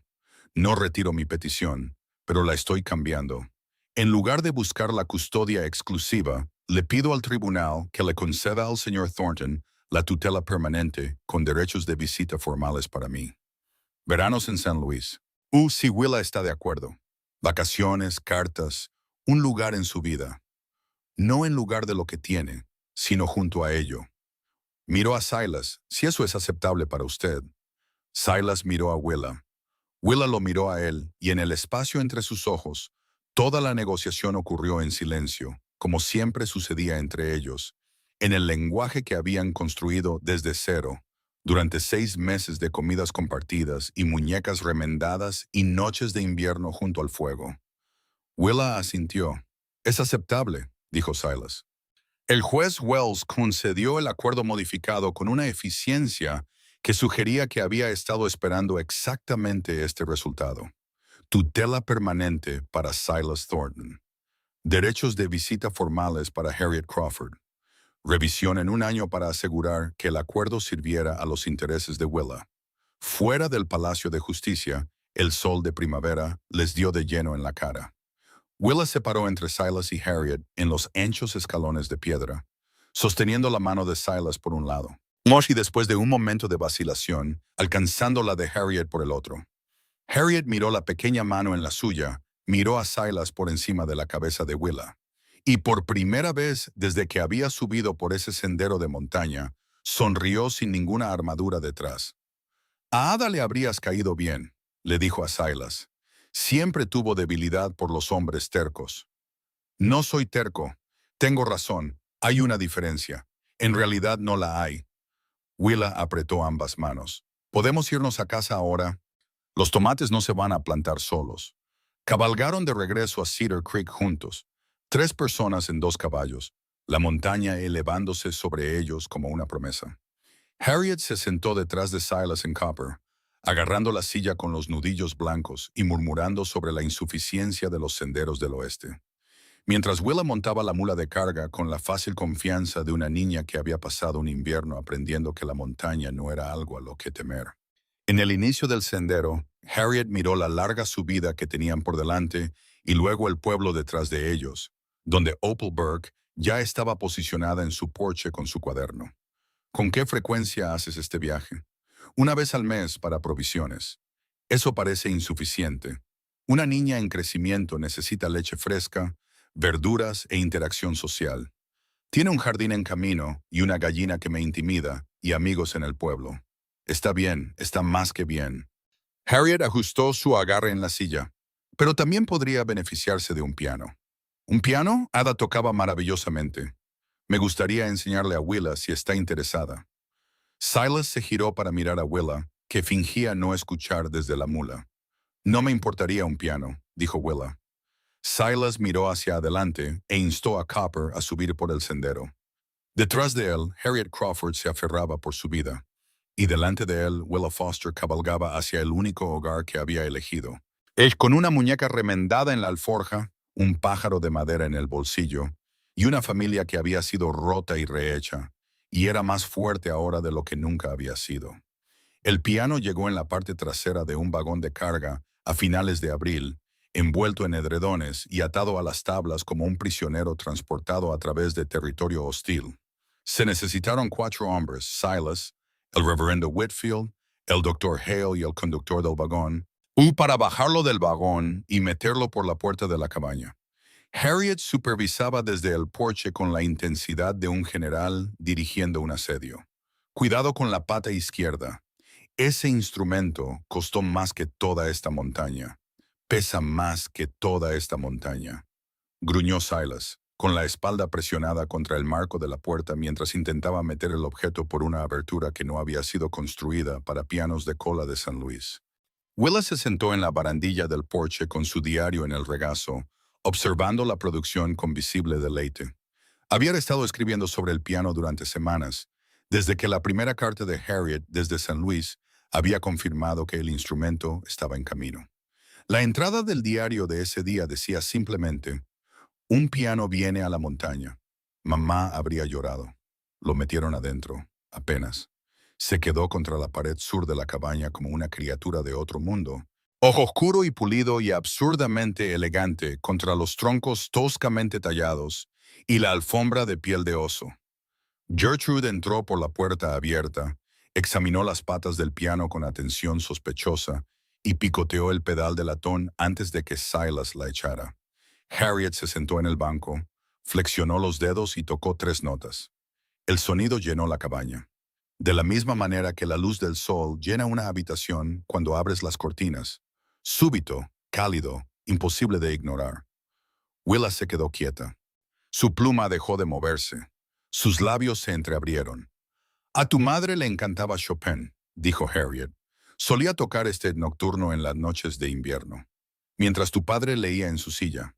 No retiro mi petición, pero la estoy cambiando. En lugar de buscar la custodia exclusiva, le pido al tribunal que le conceda al señor Thornton la tutela permanente con derechos de visita formales para mí. Veranos en San Luis. Si Willa está de acuerdo. Vacaciones, cartas, un lugar en su vida. No en lugar de lo que tiene, sino junto a ello. Miró a Silas, si eso es aceptable para usted. Silas miró a Willa. Willa lo miró a él, y en el espacio entre sus ojos, toda la negociación ocurrió en silencio, como siempre sucedía entre ellos, en el lenguaje que habían construido desde cero, durante 6 meses de comidas compartidas y muñecas remendadas y noches de invierno junto al fuego. Willa asintió. Es aceptable, dijo Silas. El juez Wells concedió el acuerdo modificado con una eficiencia que sugería que había estado esperando exactamente este resultado. Tutela permanente para Silas Thornton. Derechos de visita formales para Harriet Crawford. Revisión en 1 año para asegurar que el acuerdo sirviera a los intereses de Willa. Fuera del Palacio de Justicia, el sol de primavera les dio de lleno en la cara. Willa se paró entre Silas y Harriet en los anchos escalones de piedra, sosteniendo la mano de Silas por un lado. Y después de un momento de vacilación, alcanzando la de Harriet por el otro. Harriet miró la pequeña mano en la suya, miró a Silas por encima de la cabeza de Willa. Y por primera vez desde que había subido por ese sendero de montaña, sonrió sin ninguna armadura detrás. A Ada le habrías caído bien, le dijo a Silas. Siempre tuvo debilidad por los hombres tercos. No soy terco. Tengo razón. Hay una diferencia. En realidad no la hay. Willa apretó ambas manos. ¿Podemos irnos a casa ahora? Los tomates no se van a plantar solos. Cabalgaron de regreso a Cedar Creek juntos. 3 personas en 2 caballos, la montaña elevándose sobre ellos como una promesa. Harriet se sentó detrás de Silas en Copper, agarrando la silla con los nudillos blancos y murmurando sobre la insuficiencia de los senderos del oeste. Mientras Willa montaba la mula de carga con la fácil confianza de una niña que había pasado un invierno aprendiendo que la montaña no era algo a lo que temer. En el inicio del sendero, Harriet miró la larga subida que tenían por delante y luego el pueblo detrás de ellos, donde Opal Burke ya estaba posicionada en su porche con su cuaderno. ¿Con qué frecuencia haces este viaje? 1 vez al mes para provisiones. Eso parece insuficiente. Una niña en crecimiento necesita leche fresca, verduras e interacción social. Tiene un jardín en camino y una gallina que me intimida y amigos en el pueblo. Está bien, está más que bien. Harriet ajustó su agarre en la silla, pero también podría beneficiarse de un piano. ¿Un piano? Ada tocaba maravillosamente. Me gustaría enseñarle a Willa si está interesada. Silas se giró para mirar a Willa, que fingía no escuchar desde la mula. No me importaría un piano, dijo Willa. Silas miró hacia adelante e instó a Copper a subir por el sendero. Detrás de él, Harriet Crawford se aferraba por su vida, y delante de él, Willa Foster cabalgaba hacia el único hogar que había elegido, Él con una muñeca remendada en la alforja, un pájaro de madera en el bolsillo, y una familia que había sido rota y rehecha, y era más fuerte ahora de lo que nunca había sido. El piano llegó en la parte trasera de un vagón de carga a finales de abril, envuelto en edredones y atado a las tablas como un prisionero transportado a través de territorio hostil. Se necesitaron 4 hombres: Silas, el reverendo Whitfield, el doctor Hale y el conductor del vagón, para bajarlo del vagón y meterlo por la puerta de la cabaña. Harriet supervisaba desde el porche con la intensidad de un general dirigiendo un asedio. Cuidado con la pata izquierda. Ese instrumento costó más que toda esta montaña. Pesa más que toda esta montaña. Gruñó Silas, con la espalda presionada contra el marco de la puerta mientras intentaba meter el objeto por una abertura que no había sido construida para pianos de cola de San Luis. Willa se sentó en la barandilla del porche con su diario en el regazo, observando la producción con visible deleite. Había estado escribiendo sobre el piano durante semanas, desde que la primera carta de Harriet desde San Luis había confirmado que el instrumento estaba en camino. La entrada del diario de ese día decía simplemente: un piano viene a la montaña. Mamá habría llorado. Lo metieron adentro, apenas. Se quedó contra la pared sur de la cabaña como una criatura de otro mundo. Ojo oscuro y pulido y absurdamente elegante contra los troncos toscamente tallados y la alfombra de piel de oso. Gertrude entró por la puerta abierta, examinó las patas del piano con atención sospechosa y picoteó el pedal de latón antes de que Silas la echara. Harriet se sentó en el banco, flexionó los dedos y tocó 3 notas. El sonido llenó la cabaña. De la misma manera que la luz del sol llena una habitación cuando abres las cortinas. Súbito, cálido, imposible de ignorar. Willa se quedó quieta. Su pluma dejó de moverse. Sus labios se entreabrieron. A tu madre le encantaba Chopin, dijo Harriet. Solía tocar este nocturno en las noches de invierno. Mientras tu padre leía en su silla,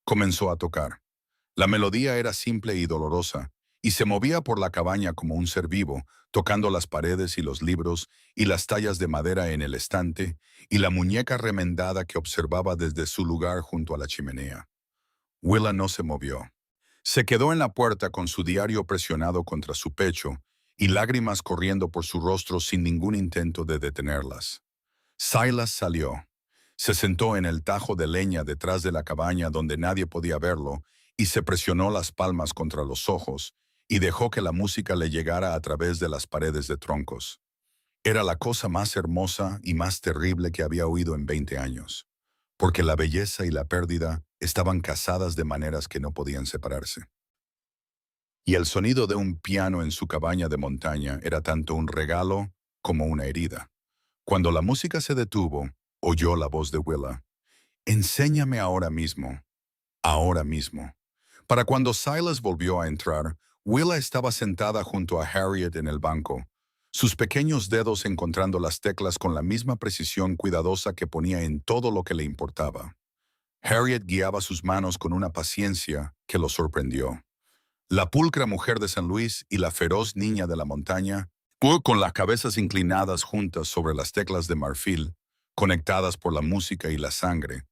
comenzó a tocar. La melodía era simple y dolorosa, y se movía por la cabaña como un ser vivo, tocando las paredes y los libros y las tallas de madera en el estante y la muñeca remendada que observaba desde su lugar junto a la chimenea. Willa no se movió. Se quedó en la puerta con su diario presionado contra su pecho y lágrimas corriendo por su rostro sin ningún intento de detenerlas. Silas salió. Se sentó en el tajo de leña detrás de la cabaña donde nadie podía verlo y se presionó las palmas contra los ojos y dejó que la música le llegara a través de las paredes de troncos. Era la cosa más hermosa y más terrible que había oído en 20 años, porque la belleza y la pérdida estaban casadas de maneras que no podían separarse. Y el sonido de un piano en su cabaña de montaña era tanto un regalo como una herida. Cuando la música se detuvo, oyó la voz de Willa. Enséñame ahora mismo. Ahora mismo. Para cuando Silas volvió a entrar, Willa estaba sentada junto a Harriet en el banco, sus pequeños dedos encontrando las teclas con la misma precisión cuidadosa que ponía en todo lo que le importaba. Harriet guiaba sus manos con una paciencia que lo sorprendió. La pulcra mujer de San Luis y la feroz niña de la montaña, con las cabezas inclinadas juntas sobre las teclas de marfil, conectadas por la música y la sangre,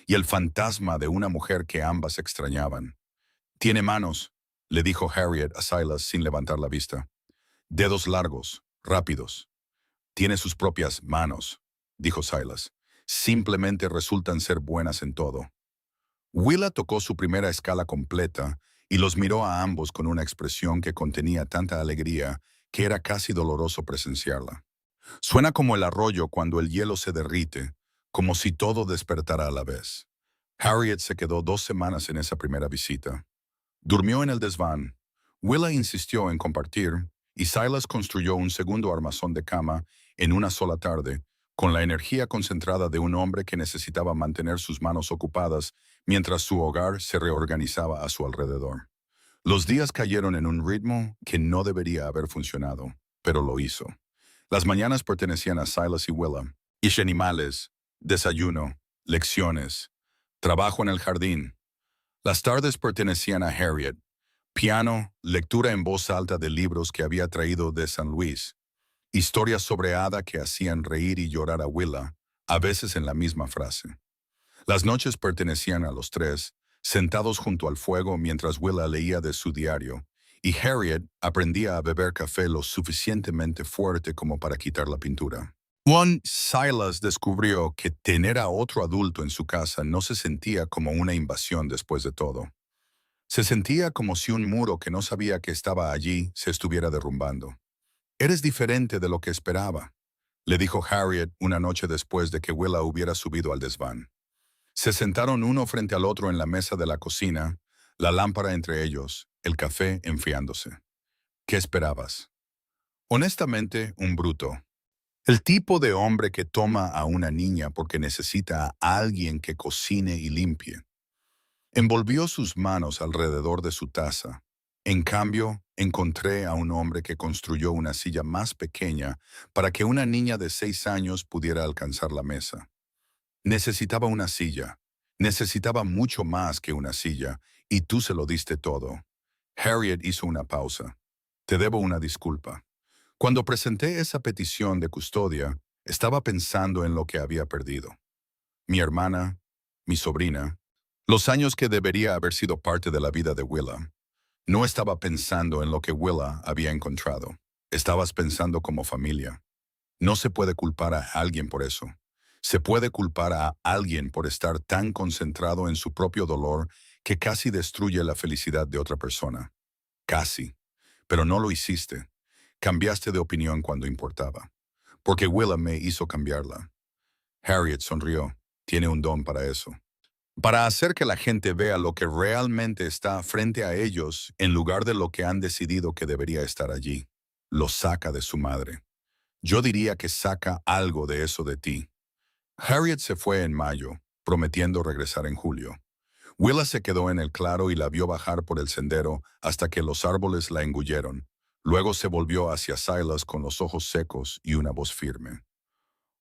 y el fantasma de una mujer que ambas extrañaban. «Tiene manos», le dijo Harriet a Silas sin levantar la vista. «Dedos largos, rápidos». «Tiene sus propias manos», dijo Silas. «Simplemente resultan ser buenas en todo». Willa tocó su primera escala completa y los miró a ambos con una expresión que contenía tanta alegría que era casi doloroso presenciarla. Suena como el arroyo cuando el hielo se derrite, como si todo despertara a la vez. Harriet se quedó 2 semanas en esa primera visita. Durmió en el desván. Willa insistió en compartir, y Silas construyó un segundo armazón de cama en una sola tarde, con la energía concentrada de un hombre que necesitaba mantener sus manos ocupadas mientras su hogar se reorganizaba a su alrededor. Los días cayeron en un ritmo que no debería haber funcionado, pero lo hizo. Las mañanas pertenecían a Silas y Willa, y animales, desayuno, lecciones, trabajo en el jardín. Las tardes pertenecían a Harriet, piano, lectura en voz alta de libros que había traído de San Luis, historias sobre hada que hacían reír y llorar a Willa, a veces en la misma frase. Las noches pertenecían a los tres, sentados junto al fuego mientras Willa leía de su diario, y Harriet aprendía a beber café lo suficientemente fuerte como para quitar la pintura. Silas descubrió que tener a otro adulto en su casa no se sentía como una invasión después de todo. Se sentía como si un muro que no sabía que estaba allí se estuviera derrumbando. «Eres diferente de lo que esperaba», le dijo Harriet una noche después de que Willa hubiera subido al desván. Se sentaron uno frente al otro en la mesa de la cocina, la lámpara entre ellos, el café enfriándose. «¿Qué esperabas?» «Honestamente, un bruto. El tipo de hombre que toma a una niña porque necesita a alguien que cocine y limpie». Envolvió sus manos alrededor de su taza. «En cambio, encontré a un hombre que construyó una silla más pequeña para que una niña de 6 años pudiera alcanzar la mesa. Necesitaba una silla. Necesitaba mucho más que una silla, y tú se lo diste todo». Harriet hizo una pausa. «Te debo una disculpa. Cuando presenté esa petición de custodia, estaba pensando en lo que había perdido. Mi hermana, mi sobrina, los años que debería haber sido parte de la vida de Willa. No estaba pensando en lo que Willa había encontrado. Estabas pensando como familia. No se puede culpar a alguien por eso. Se puede culpar a alguien por estar tan concentrado en su propio dolor que casi destruye la felicidad de otra persona. Casi. Pero no lo hiciste. Cambiaste de opinión cuando importaba. Porque Willa me hizo cambiarla». Harriet sonrió. «Tiene un don para eso. Para hacer que la gente vea lo que realmente está frente a ellos en lugar de lo que han decidido que debería estar allí. Lo saca de su madre. Yo diría que saca algo de eso de ti». Harriet se fue en mayo, prometiendo regresar en julio. Willa se quedó en el claro y la vio bajar por el sendero hasta que los árboles la engulleron. Luego se volvió hacia Silas con los ojos secos y una voz firme.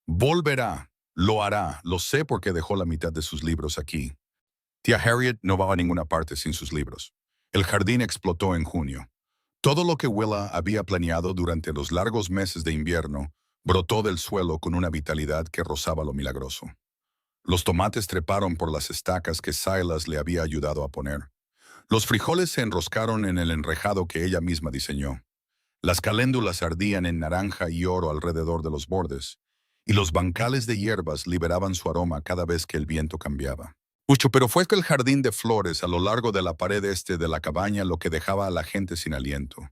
«Volverá. Lo hará. Lo sé porque dejó la mitad de sus libros aquí». Tía Harriet no va a ninguna parte sin sus libros. El jardín explotó en junio. Todo lo que Willa había planeado durante los largos meses de invierno brotó del suelo con una vitalidad que rozaba lo milagroso. Los tomates treparon por las estacas que Silas le había ayudado a poner. Los frijoles se enroscaron en el enrejado que ella misma diseñó. Las caléndulas ardían en naranja y oro alrededor de los bordes, y los bancales de hierbas liberaban su aroma cada vez que el viento cambiaba. Pero fue que el jardín de flores a lo largo de la pared este de la cabaña lo que dejaba a la gente sin aliento.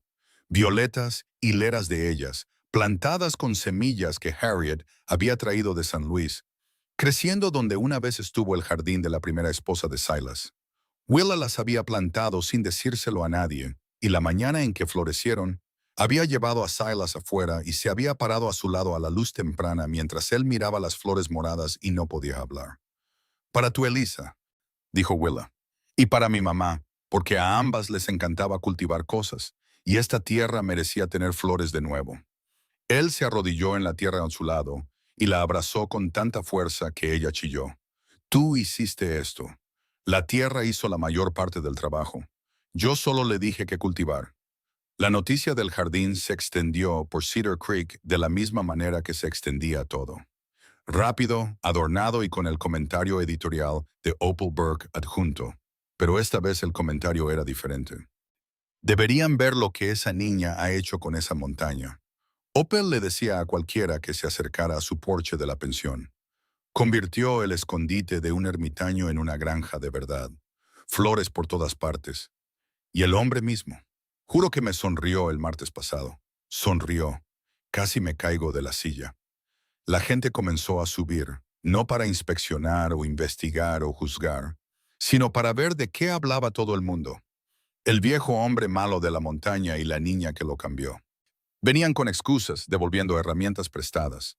Violetas, hileras de ellas, plantadas con semillas que Harriet había traído de San Luis, creciendo donde una vez estuvo el jardín de la primera esposa de Silas. Willa las había plantado sin decírselo a nadie, y la mañana en que florecieron, había llevado a Silas afuera y se había parado a su lado a la luz temprana mientras él miraba las flores moradas y no podía hablar. «Para tu Elisa», dijo Willa, «y para mi mamá, porque a ambas les encantaba cultivar cosas, y esta tierra merecía tener flores de nuevo». Él se arrodilló en la tierra a su lado y la abrazó con tanta fuerza que ella chilló. «Tú hiciste esto. La tierra hizo la mayor parte del trabajo. Yo solo le dije que cultivar». La noticia del jardín se extendió por Cedar Creek de la misma manera que se extendía todo. Rápido, adornado y con el comentario editorial de Opal Burke adjunto. Pero esta vez el comentario era diferente. «Deberían ver lo que esa niña ha hecho con esa montaña». Opal le decía a cualquiera que se acercara a su porche de la pensión. Convirtió el escondite de un ermitaño en una granja de verdad. Flores por todas partes. Y el hombre mismo. Juro que me sonrió el martes pasado. Sonrió. Casi me caigo de la silla. La gente comenzó a subir, no para inspeccionar o investigar o juzgar, sino para ver de qué hablaba todo el mundo. El viejo hombre malo de la montaña y la niña que lo cambió. Venían con excusas, devolviendo herramientas prestadas,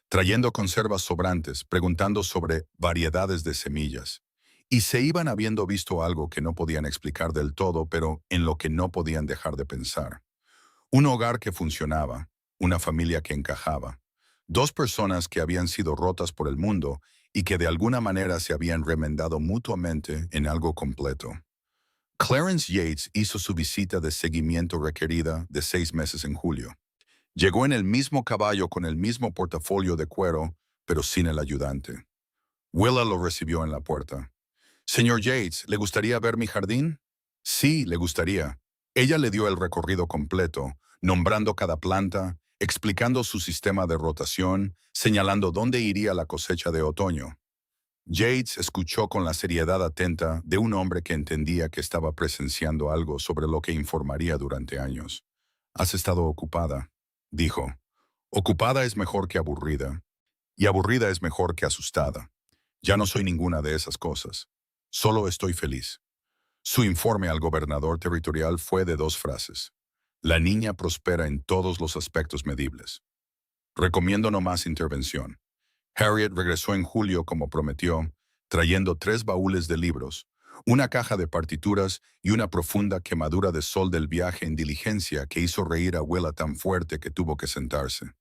trayendo conservas sobrantes, preguntando sobre variedades de semillas. Y se iban habiendo visto algo que no podían explicar del todo, pero en lo que no podían dejar de pensar. Un hogar que funcionaba, una familia que encajaba, dos personas que habían sido rotas por el mundo y que de alguna manera se habían remendado mutuamente en algo completo. Clarence Yates hizo su visita de seguimiento requerida de 6 meses en julio. Llegó en el mismo caballo con el mismo portafolio de cuero, pero sin el ayudante. Willa lo recibió en la puerta. «Señor Yates, ¿le gustaría ver mi jardín?» «Sí, le gustaría». Ella le dio el recorrido completo, nombrando cada planta, explicando su sistema de rotación, señalando dónde iría la cosecha de otoño. Yates escuchó con la seriedad atenta de un hombre que entendía que estaba presenciando algo sobre lo que informaría durante años. «Has estado ocupada», dijo. «Ocupada es mejor que aburrida, y aburrida es mejor que asustada. Ya no soy ninguna de esas cosas. Solo estoy feliz». Su informe al gobernador territorial fue de 2 frases. «La niña prospera en todos los aspectos medibles. Recomiendo no más intervención». Harriet regresó en julio como prometió, trayendo 3 baúles de libros, una caja de partituras y una profunda quemadura de sol del viaje en diligencia que hizo reír a Willa tan fuerte que tuvo que sentarse.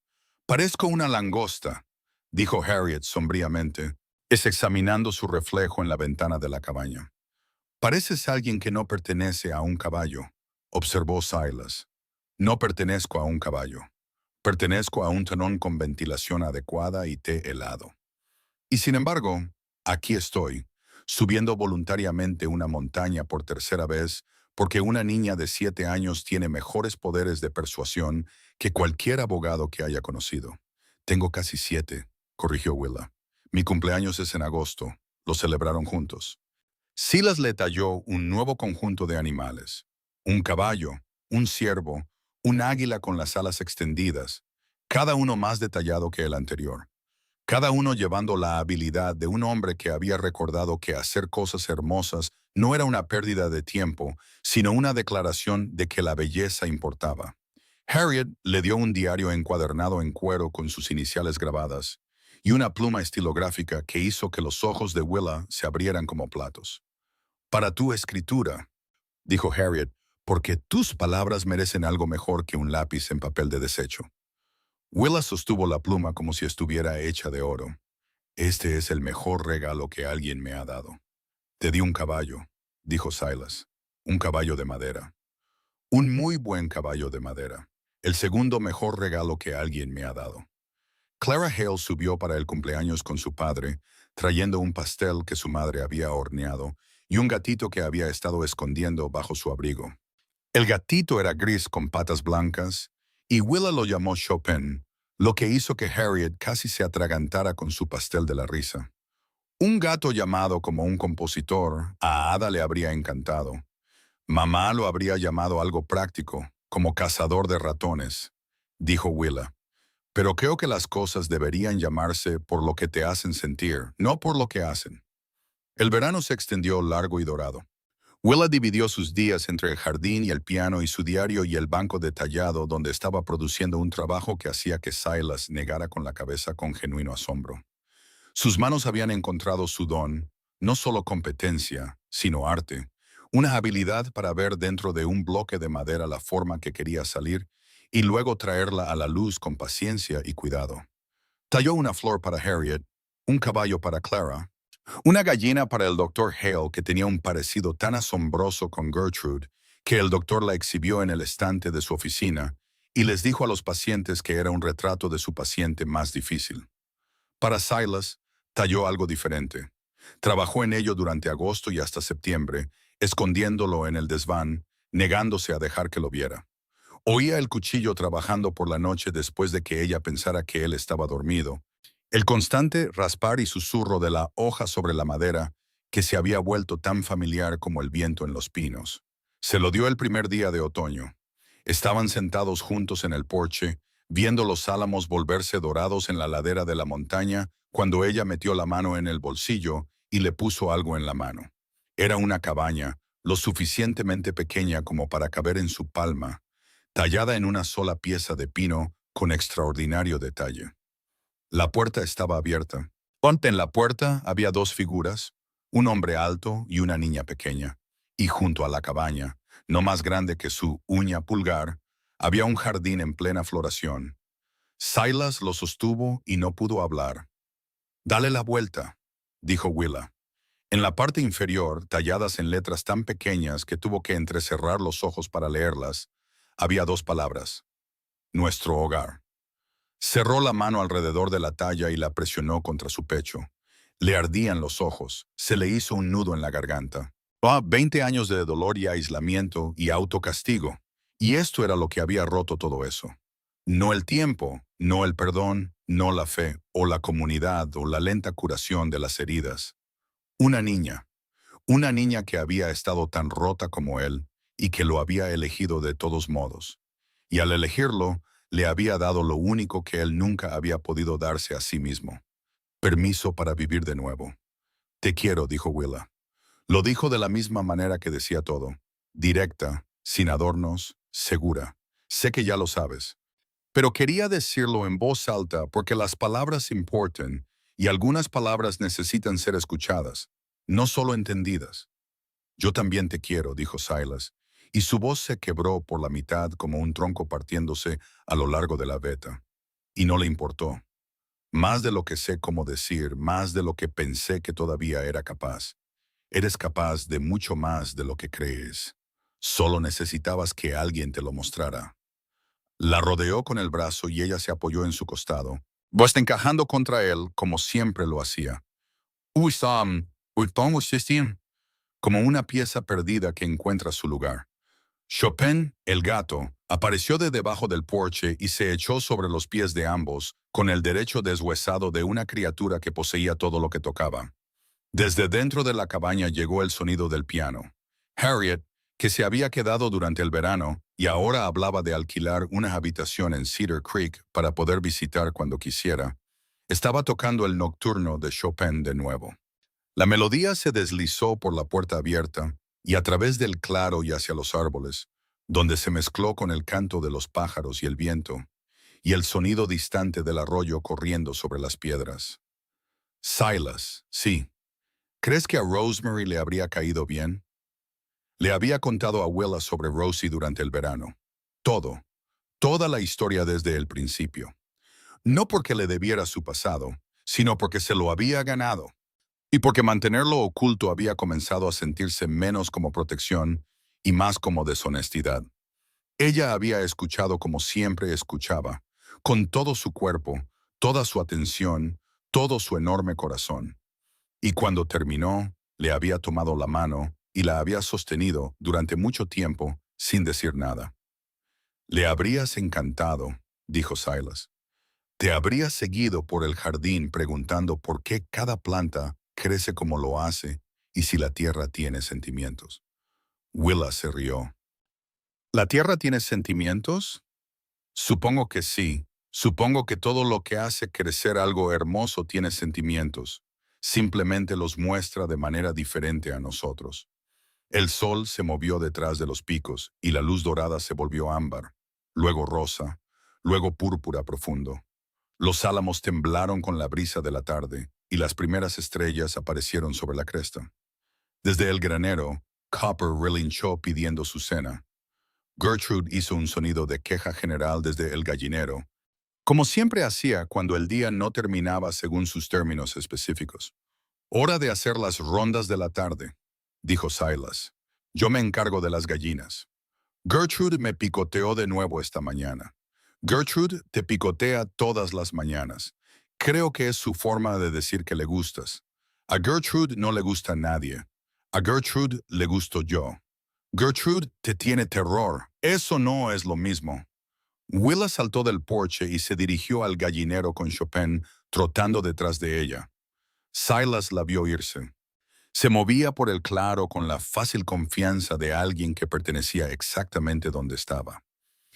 «Parezco una langosta», dijo Harriet sombríamente, examinando su reflejo en la ventana de la cabaña. «Pareces alguien que no pertenece a un caballo», observó Silas. «No pertenezco a un caballo. Pertenezco a un tenón con ventilación adecuada y té helado. Y sin embargo, aquí estoy, subiendo voluntariamente una montaña por tercera vez, porque una niña de 7 años tiene mejores poderes de persuasión que cualquier abogado que haya conocido». «Tengo casi 7», corrigió Willa. «Mi cumpleaños es en agosto. Lo celebraron juntos». Silas le talló un nuevo conjunto de animales. Un caballo, un ciervo, un águila con las alas extendidas, cada uno más detallado que el anterior. Cada uno llevando la habilidad de un hombre que había recordado que hacer cosas hermosas no era una pérdida de tiempo, sino una declaración de que la belleza importaba. Harriet le dio un diario encuadernado en cuero con sus iniciales grabadas y una pluma estilográfica que hizo que los ojos de Willa se abrieran como platos. «Para tu escritura», dijo Harriet, «porque tus palabras merecen algo mejor que un lápiz en papel de desecho». Willa sostuvo la pluma como si estuviera hecha de oro. «Este es el mejor regalo que alguien me ha dado». «Te di un caballo», dijo Silas. «Un caballo de madera. Un muy buen caballo de madera. El segundo mejor regalo que alguien me ha dado». Clara Hale subió para el cumpleaños con su padre, trayendo un pastel que su madre había horneado y un gatito que había estado escondiendo bajo su abrigo. El gatito era gris con patas blancas, y Willa lo llamó Chopin, lo que hizo que Harriet casi se atragantara con su pastel de la risa. Un gato llamado como un compositor, a Ada le habría encantado. Mamá lo habría llamado algo práctico, como cazador de ratones, dijo Willa. Pero creo que las cosas deberían llamarse por lo que te hacen sentir, no por lo que hacen. El verano se extendió largo y dorado. Willa dividió sus días entre el jardín y el piano y su diario y el banco detallado donde estaba produciendo un trabajo que hacía que Silas negara con la cabeza con genuino asombro. Sus manos habían encontrado su don, no solo competencia, sino arte, una habilidad para ver dentro de un bloque de madera la forma que quería salir y luego traerla a la luz con paciencia y cuidado. Talló una flor para Harriet, un caballo para Clara, una gallina para el doctor Hale que tenía un parecido tan asombroso con Gertrude que el doctor la exhibió en el estante de su oficina y les dijo a los pacientes que era un retrato de su paciente más difícil. Para Silas, talló algo diferente. Trabajó en ello durante agosto y hasta septiembre, escondiéndolo en el desván, negándose a dejar que lo viera. Oía el cuchillo trabajando por la noche después de que ella pensara que él estaba dormido. El constante raspar y susurro de la hoja sobre la madera, que se había vuelto tan familiar como el viento en los pinos. Se lo dio el primer día de otoño. Estaban sentados juntos en el porche, viendo los álamos volverse dorados en la ladera de la montaña, cuando ella metió la mano en el bolsillo y le puso algo en la mano. Era una cabaña, lo suficientemente pequeña como para caber en su palma, tallada en una sola pieza de pino con extraordinario detalle. La puerta estaba abierta. En la puerta había 2 figuras, un hombre alto y una niña pequeña, y junto a la cabaña, no más grande que su uña pulgar, había un jardín en plena floración. Silas lo sostuvo y no pudo hablar. «Dale la vuelta», dijo Willa. En la parte inferior, talladas en letras tan pequeñas que tuvo que entrecerrar los ojos para leerlas, había 2 palabras: «Nuestro hogar». Cerró la mano alrededor de la talla y la presionó contra su pecho. Le ardían los ojos, se le hizo un nudo en la garganta. 20 años de dolor y aislamiento y autocastigo. Y esto era lo que había roto todo eso. No el tiempo, no el perdón, no la fe, o la comunidad, o la lenta curación de las heridas. Una niña. Una niña que había estado tan rota como él y que lo había elegido de todos modos. Y al elegirlo, le había dado lo único que él nunca había podido darse a sí mismo. Permiso para vivir de nuevo. Te quiero, dijo Willa. Lo dijo de la misma manera que decía todo. Directa, sin adornos, segura. Sé que ya lo sabes. Pero quería decirlo en voz alta porque las palabras importan y algunas palabras necesitan ser escuchadas, no solo entendidas. Yo también te quiero, dijo Silas, y su voz se quebró por la mitad como un tronco partiéndose a lo largo de la veta. Y no le importó. Más de lo que sé cómo decir, más de lo que pensé que todavía era capaz. Eres capaz de mucho más de lo que crees. Solo necesitabas que alguien te lo mostrara. La rodeó con el brazo y ella se apoyó en su costado, pues encajando contra él como siempre lo hacía. Uy, Sam, uy, Tom, como una pieza perdida que encuentra su lugar. Chopin, el gato, apareció de debajo del porche y se echó sobre los pies de ambos, con el derecho deshuesado de una criatura que poseía todo lo que tocaba. Desde dentro de la cabaña llegó el sonido del piano. Harriet, que se había quedado durante el verano y ahora hablaba de alquilar una habitación en Cedar Creek para poder visitar cuando quisiera, estaba tocando el nocturno de Chopin de nuevo. La melodía se deslizó por la puerta abierta y a través del claro y hacia los árboles, donde se mezcló con el canto de los pájaros y el viento, y el sonido distante del arroyo corriendo sobre las piedras. Silas, sí. ¿Crees que a Rosemary le habría caído bien? Le había contado a Willa sobre Rosie durante el verano. Todo, toda la historia desde el principio. No porque le debiera su pasado, sino porque se lo había ganado. Y porque mantenerlo oculto había comenzado a sentirse menos como protección y más como deshonestidad. Ella había escuchado como siempre escuchaba, con todo su cuerpo, toda su atención, todo su enorme corazón. Y cuando terminó, le había tomado la mano y la había sostenido durante mucho tiempo sin decir nada. Le habrías encantado, dijo Silas. Te habrías seguido por el jardín preguntando por qué cada planta crece como lo hace y si la tierra tiene sentimientos. Willa se rió. ¿La tierra tiene sentimientos? Supongo que sí. Supongo que todo lo que hace crecer algo hermoso tiene sentimientos. Simplemente los muestra de manera diferente a nosotros. El sol se movió detrás de los picos y la luz dorada se volvió ámbar, luego rosa, luego púrpura profundo. Los álamos temblaron con la brisa de la tarde y las primeras estrellas aparecieron sobre la cresta. Desde el granero, Copper relinchó pidiendo su cena. Gertrude hizo un sonido de queja general desde el gallinero, como siempre hacía cuando el día no terminaba según sus términos específicos. Hora de hacer las rondas de la tarde, dijo Silas. Yo me encargo de las gallinas. Gertrude me picoteó de nuevo esta mañana. Gertrude te picotea todas las mañanas. Creo que es su forma de decir que le gustas. A Gertrude no le gusta nadie. A Gertrude le gusto yo. Gertrude te tiene terror. Eso no es lo mismo. Willa saltó del porche y se dirigió al gallinero con Chopin trotando detrás de ella. Silas la vio irse. Se movía por el claro con la fácil confianza de alguien que pertenecía exactamente donde estaba.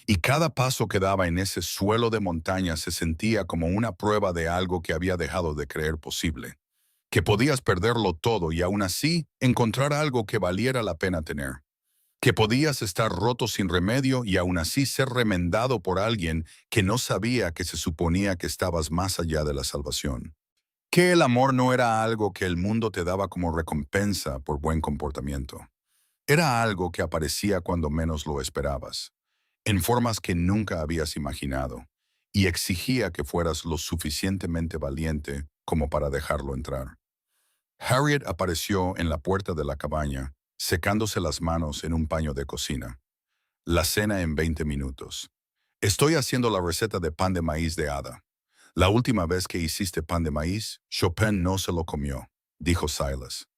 Y cada paso que daba en ese suelo de montaña se sentía como una prueba de algo que había dejado de creer posible. Que podías perderlo todo y aún así encontrar algo que valiera la pena tener. Que podías estar roto sin remedio y aún así ser remendado por alguien que no sabía que se suponía que estabas más allá de la salvación. Que el amor no era algo que el mundo te daba como recompensa por buen comportamiento. Era algo que aparecía cuando menos lo esperabas, en formas que nunca habías imaginado, y exigía que fueras lo suficientemente valiente como para dejarlo entrar. Harriet apareció en la puerta de la cabaña, secándose las manos en un paño de cocina. La cena en 20 minutos. Estoy haciendo la receta de pan de maíz de hada. La última vez que hiciste pan de maíz, Chopin no se lo comió, dijo Silas.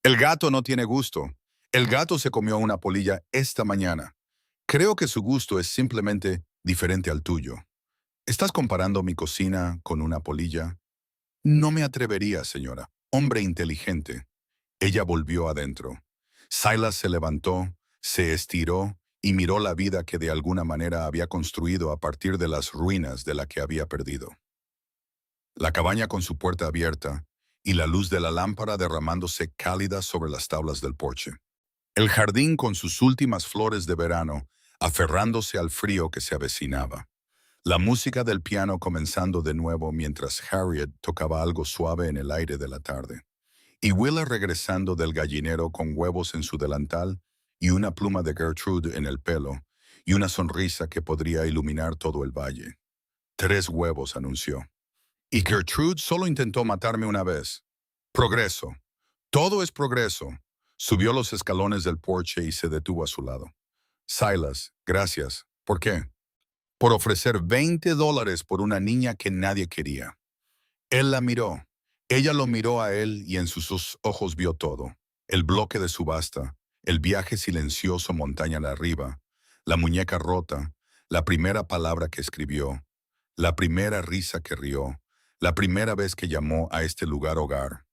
El gato no tiene gusto. El gato se comió una polilla esta mañana. Creo que su gusto es simplemente diferente al tuyo. ¿Estás comparando mi cocina con una polilla? No me atrevería, señora. Hombre inteligente. Ella volvió adentro. Silas se levantó, se estiró y miró la vida que de alguna manera había construido a partir de las ruinas de la que había perdido. La cabaña con su puerta abierta y la luz de la lámpara derramándose cálida sobre las tablas del porche. El jardín con sus últimas flores de verano, aferrándose al frío que se avecinaba. La música del piano comenzando de nuevo mientras Harriet tocaba algo suave en el aire de la tarde. Y Willa regresando del gallinero con huevos en su delantal y una pluma de Gertrude en el pelo y una sonrisa que podría iluminar todo el valle. 3 huevos, anunció. Y Gertrude solo intentó matarme una vez. Progreso. Todo es progreso. Subió los escalones del porche y se detuvo a su lado. Silas, gracias. ¿Por qué? Por ofrecer $20 por una niña que nadie quería. Él la miró. Ella lo miró a él y en sus ojos vio todo. El bloque de subasta, el viaje silencioso montaña arriba, la muñeca rota, la primera palabra que escribió, la primera risa que rió, la primera vez que llamó a este lugar hogar.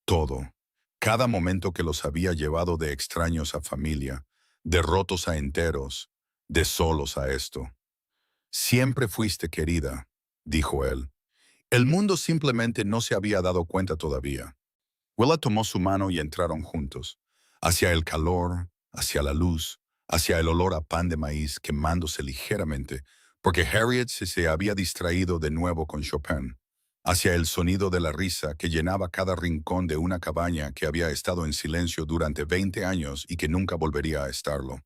Todo. Cada momento que los había llevado de extraños a familia, de rotos a enteros, de solos a esto. Siempre fuiste querida, dijo él. El mundo simplemente no se había dado cuenta todavía. Willa tomó su mano y entraron juntos, hacia el calor, hacia la luz, hacia el olor a pan de maíz quemándose ligeramente, porque Harriet se había distraído de nuevo con Chopin, hacia el sonido de la risa que llenaba cada rincón de una cabaña que había estado en silencio durante 20 años y que nunca volvería a estarlo.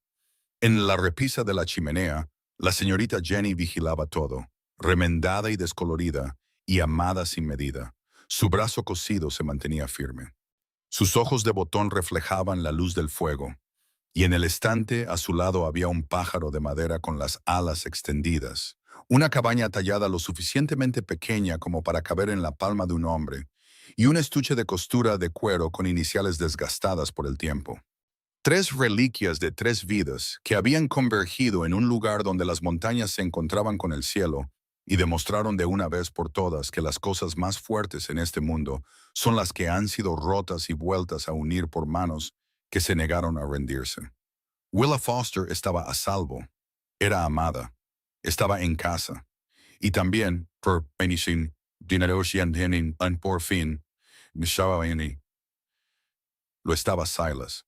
En la repisa de la chimenea, la señorita Jenny vigilaba todo, remendada y descolorida, y amada sin medida. Su brazo cosido se mantenía firme. Sus ojos de botón reflejaban la luz del fuego, y en el estante a su lado había un pájaro de madera con las alas extendidas, una cabaña tallada lo suficientemente pequeña como para caber en la palma de un hombre, y un estuche de costura de cuero con iniciales desgastadas por el tiempo. 3 reliquias de 3 vidas que habían convergido en un lugar donde las montañas se encontraban con el cielo y demostraron de una vez por todas que las cosas más fuertes en este mundo son las que han sido rotas y vueltas a unir por manos que se negaron a rendirse. Willa Foster estaba a salvo, era amada, estaba en casa, y también, por fin, lo estaba Silas.